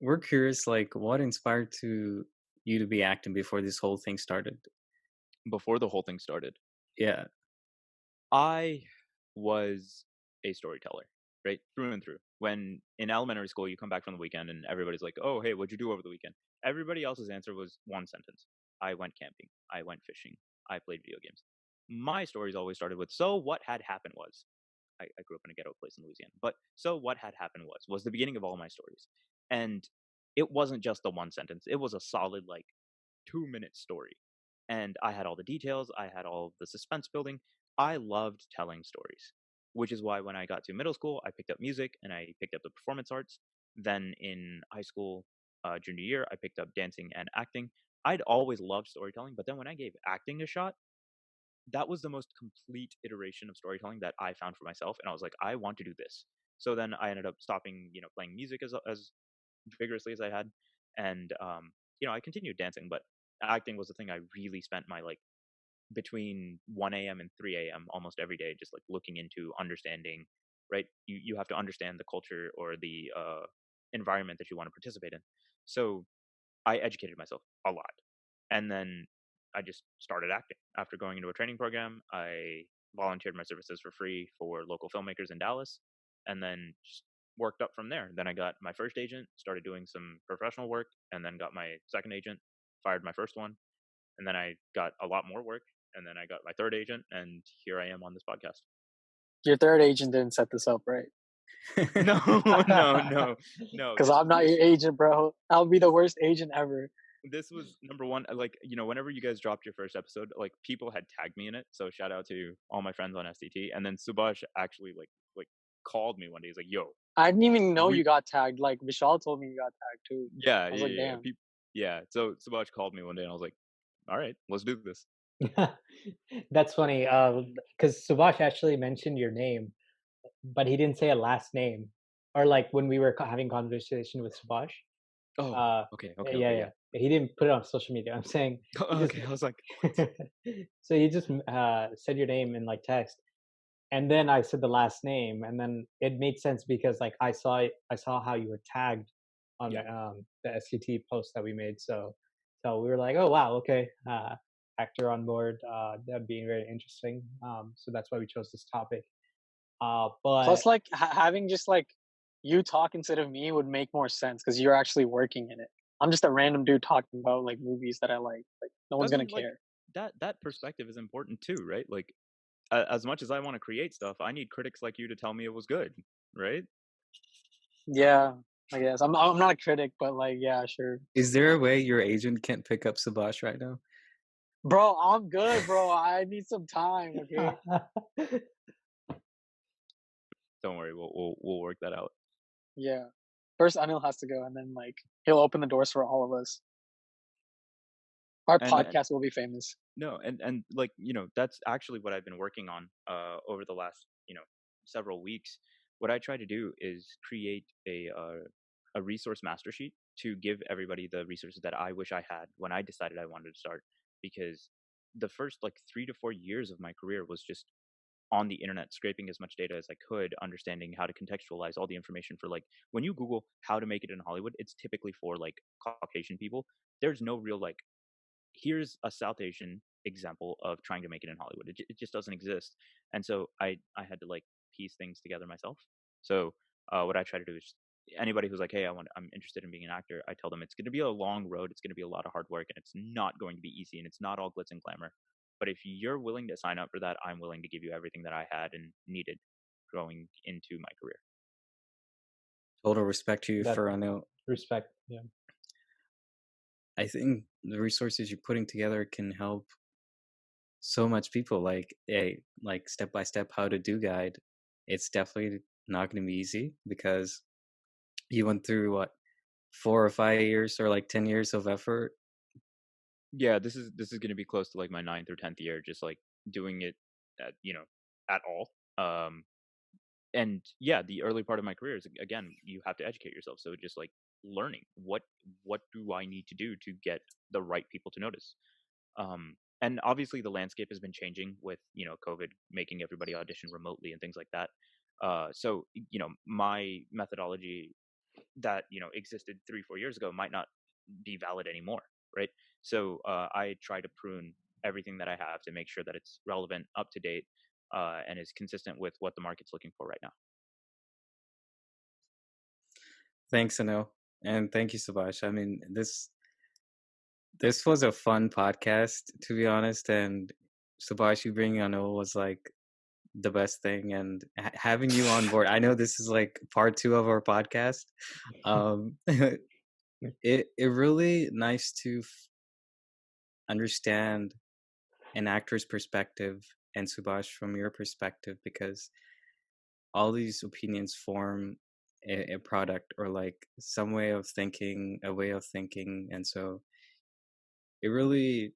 S3: we're curious. Like, what inspired you to be acting before this whole thing started?
S2: Before the whole thing started,
S3: Yeah.
S2: I was a storyteller, right? Through and through. When in elementary school, you come back from the weekend and everybody's like, oh, hey, what'd you do over the weekend? Everybody else's answer was one sentence: I went camping, I went fishing, I played video games. My stories always started with, so what had happened was, I grew up in a ghetto place in Louisiana, but so what had happened was the beginning of all my stories. And it wasn't just the one sentence, it was a solid, like, 2-minute story. And I had all the details, I had all of the suspense building. I loved telling stories, which is why when I got to middle school, I picked up music and I picked up the performance arts. Then in high school, junior year, I picked up dancing and acting. I'd always loved storytelling, but then when I gave acting a shot, that was the most complete iteration of storytelling that I found for myself. And I was like, I want to do this. So then I ended up stopping, playing music as vigorously as I had. And, I continued dancing, but acting was the thing I really spent my like between 1 a.m. and 3 a.m. almost every day, just like looking into understanding, right? You have to understand the culture or the environment that you want to participate in. So I educated myself a lot. And then I just started acting. After going into a training program, I volunteered my services for free for local filmmakers in Dallas and then just worked up from there. Then I got my first agent, started doing some professional work, and then got my second agent, fired my first one, and then I got a lot more work, and then I got my third agent, and here I am on this podcast.
S1: Your third agent didn't set this up right.
S2: No, no.
S1: Because I'm not your agent, bro. I'll be the worst agent ever.
S2: This was number one. Like, whenever you guys dropped your first episode, like people had tagged me in it. So shout out to all my friends on STT. And then Subhash actually like called me one day. He's like, "Yo,
S1: I didn't even know
S2: we
S1: you got tagged. Like Vishal told me you got tagged too.
S2: yeah,
S1: I was
S2: yeah,
S1: like,
S2: yeah,
S1: damn.
S2: yeah." So Subhash called me one day, and I was like, "All right, let's do this."
S4: That's funny, because Subhash actually mentioned your name, but he didn't say a last name. Or like when we were having conversation with Subhash.
S2: Oh,
S4: Uh, yeah,
S2: okay,
S4: yeah.
S2: yeah.
S4: He didn't put it on social media. I'm saying he just
S2: Okay, I was like, "What?"
S4: so he just said your name in like text, and then I said the last name, and then it made sense because like I saw how you were tagged on
S2: Yeah.
S4: the SCT post that we made. So we were like, oh wow, okay, actor on board. That being very interesting. So that's why we chose this topic. But
S1: Plus, like having just like you talk instead of me would make more sense because you're actually working in it. I'm just a random dude talking about like movies that I like. Like no
S2: I
S1: one's gonna
S2: mean, like
S1: care.
S2: that perspective is important too, right? Like as much as I want to create stuff, I need critics like you to tell me it was good, right?
S1: Yeah, I guess I'm not a critic, but like yeah, sure.
S3: Is there a way your agent can't pick up Subash right now?
S1: Bro, I'm good, bro. I need some time, okay?
S2: Don't worry, we'll work that out.
S1: Yeah. First Anil has to go and then like he'll open the doors for all of us. Our
S2: And
S1: podcast will be famous.
S2: no, and like that's actually what I've been working on over the last several weeks. What I try to do is create a resource master sheet to give everybody the resources that I wish I had when I decided I wanted to start, because the first like 3 to 4 years of my career was just on the internet scraping as much data as I could, understanding how to contextualize all the information for like when you Google how to make it in Hollywood, it's typically for like Caucasian people. There's no real like here's a South Asian example of trying to make it in Hollywood. It just doesn't exist. And so I had to like piece things together myself. So what I try to do is anybody who's like, hey, I'm interested in being an actor, I tell them it's going to be a long road. It's going to be a lot of hard work, and it's not going to be easy, and it's not all glitz and glamour. But if you're willing to sign up for that, I'm willing to give you everything that I had and needed going into my career.
S3: Total respect to you for
S4: Definitely.
S3: Anil.
S4: Respect. Yeah.
S3: I think the resources you're putting together can help so much people. Like like step by step how to do guide. It's definitely not going to be easy because you went through what 4 or 5 years or like 10 years of effort.
S2: Yeah, this is going to be close to like my 9th or 10th year, just like doing it at, at all. And yeah, the early part of my career is again, you have to educate yourself. So just like learning what do I need to do to get the right people to notice. And obviously the landscape has been changing with COVID making everybody audition remotely and things like that. So my methodology that existed 3 4 years ago might not be valid anymore, right? So I try to prune everything that I have to make sure that it's relevant, up to date, and is consistent with what the market's looking for right now.
S3: Thanks, Anil, and thank you, Subhash. I mean, this was a fun podcast, to be honest, and Subhash, you bringing Anil was like the best thing, and having you on board. I know this is like part 2 of our podcast. It really nice to understand an actor's perspective and Subhash from your perspective, because all these opinions form a product or like some way of thinking, a way of thinking, and so it really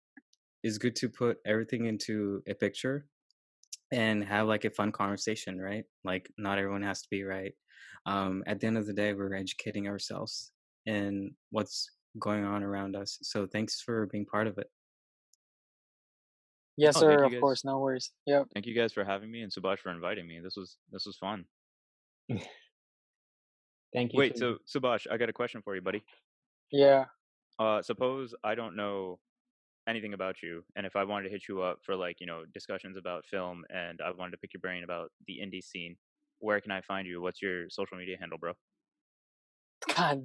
S3: is good to put everything into a picture and have like a fun conversation, right? Like not everyone has to be right. At the end of the day, we're educating ourselves in what's going on around us. So thanks for being part of it.
S1: Yes,
S2: Oh, thank
S1: sir.
S2: you
S1: Of
S2: guys.
S1: course, no worries. Yep.
S2: Thank you guys for having me, and Subash for inviting me. This was fun.
S4: Thank you.
S2: Wait, so Subash, I got a question for you, buddy.
S1: Yeah.
S2: Suppose I don't know anything about you, and if I wanted to hit you up for like discussions about film, and I wanted to pick your brain about the indie scene, where can I find you? What's your social media handle, bro?
S1: God.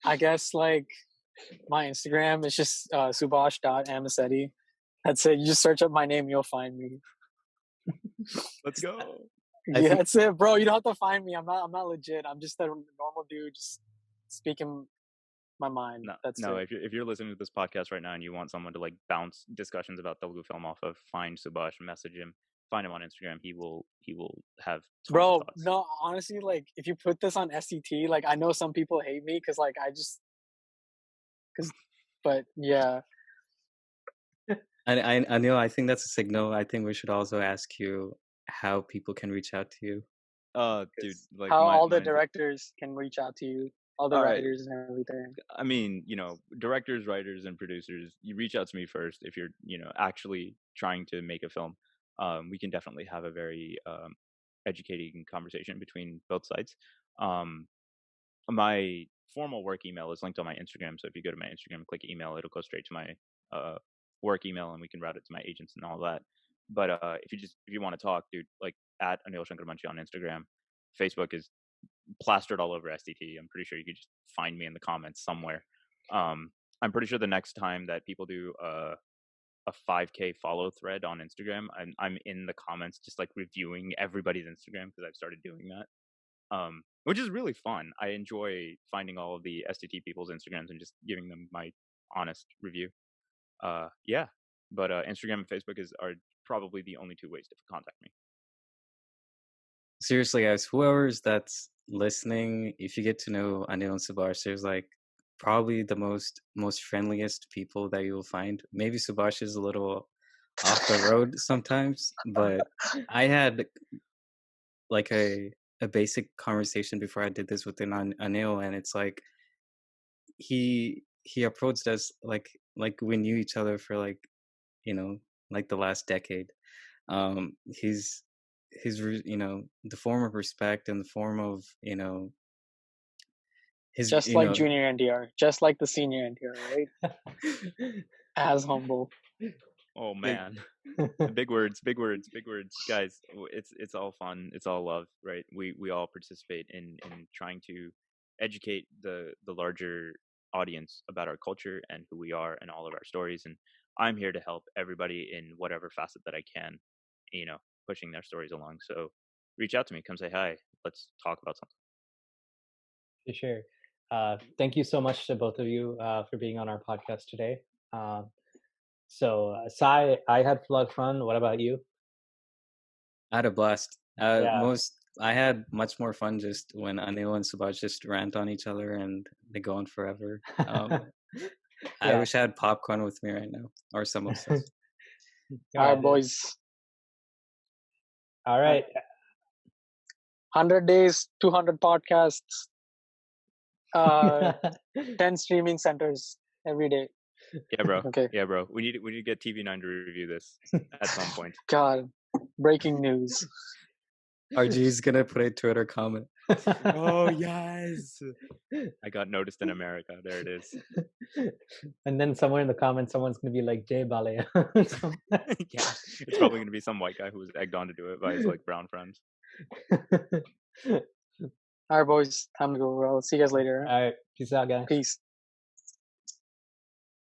S1: I guess like my Instagram is just subash.amisetti. That's it. You just search up my name, you'll find me.
S2: Let's go.
S3: I
S1: Yeah,
S3: think
S1: that's it, bro. You don't have to find me. I'm not legit. I'm just a normal dude just speaking my mind.
S2: No,
S1: That's
S2: no.
S1: it.
S2: If you're listening to this podcast right now and you want someone to like bounce discussions about Telugu film off of, find Subash, message him, find him on Instagram. He will have tons of
S1: Bro,
S2: thoughts.
S1: no, honestly, like if you put this on SCT, like I know some people hate me because like but yeah.
S3: I know. I think that's a signal. I think we should also ask you how people can reach out to you.
S2: Dude,
S3: 'Cause-
S2: like
S1: How
S2: my
S1: all the
S2: mine's
S1: directors can reach out to you, all the
S2: all right.
S1: writers and everything.
S2: I mean, directors, writers, and producers, you reach out to me first if you're, actually trying to make a film. We can definitely have a very educating conversation between both sides. Um, my formal work email is linked on my Instagram, so if you go to my Instagram, click email, it'll go straight to my work email, and we can route it to my agents and all that. But if you want to talk, dude, like at Anil Shankarmanchi on Instagram, Facebook is plastered all over STT. I'm pretty sure you could just find me in the comments somewhere. I'm pretty sure the next time that people do a 5K follow thread on Instagram, I'm in the comments just like reviewing everybody's Instagram because I've started doing that. Which is really fun. I enjoy finding all of the STT people's Instagrams and just giving them my honest review. Yeah, but Instagram and Facebook are probably the only two ways to contact me.
S3: Seriously, guys, whoever's that's listening, if you get to know Anil and Subhash, there's like probably the most friendliest people that you'll find. Maybe Subhash is a little off the road sometimes, but I had like a basic conversation before I did this with Anil, and it's like he approached us like we knew each other for like, you know, like the last decade. His you know, the form of respect and the form of, you know, his,
S1: Just
S3: you
S1: like
S3: know,
S1: junior NTR, just like the senior NTR, right? As humble.
S2: Oh
S3: big,
S2: man, big words, big words, big words, guys. It's all fun. It's all love, right? We all participate in trying to educate the larger audience about our culture and who we are and all of our stories. And I'm here to help everybody in whatever facet that I can, you know, pushing their stories along. So reach out to me, come say hi. Let's talk about something.
S4: For sure. Thank you so much to both of you for being on our podcast today. Sai, I had a lot of fun. What about you?
S3: I had a blast.
S4: Yeah.
S3: I had much more fun just when Anil and Subhash just rant on each other and they go on forever. I wish I had popcorn with me right now or samosas.
S1: All right, boys.
S4: All right.
S1: 100 days, 200 podcasts, 10 streaming centers every day.
S2: Yeah, bro.
S1: Okay.
S2: Yeah, bro. We need to get TV9 to review this at some point.
S1: God, breaking news.
S3: RG is gonna put a Twitter comment.
S2: Oh yes, I got noticed in America. There it is.
S4: And then somewhere in the comments, someone's gonna be like Jay Balea.
S2: Yeah, it's probably gonna be some white guy who was egged on to do it by his like brown friends.
S1: All right, boys. Time to go. I'll see you guys later.
S4: All right. Peace out, guys.
S1: Peace.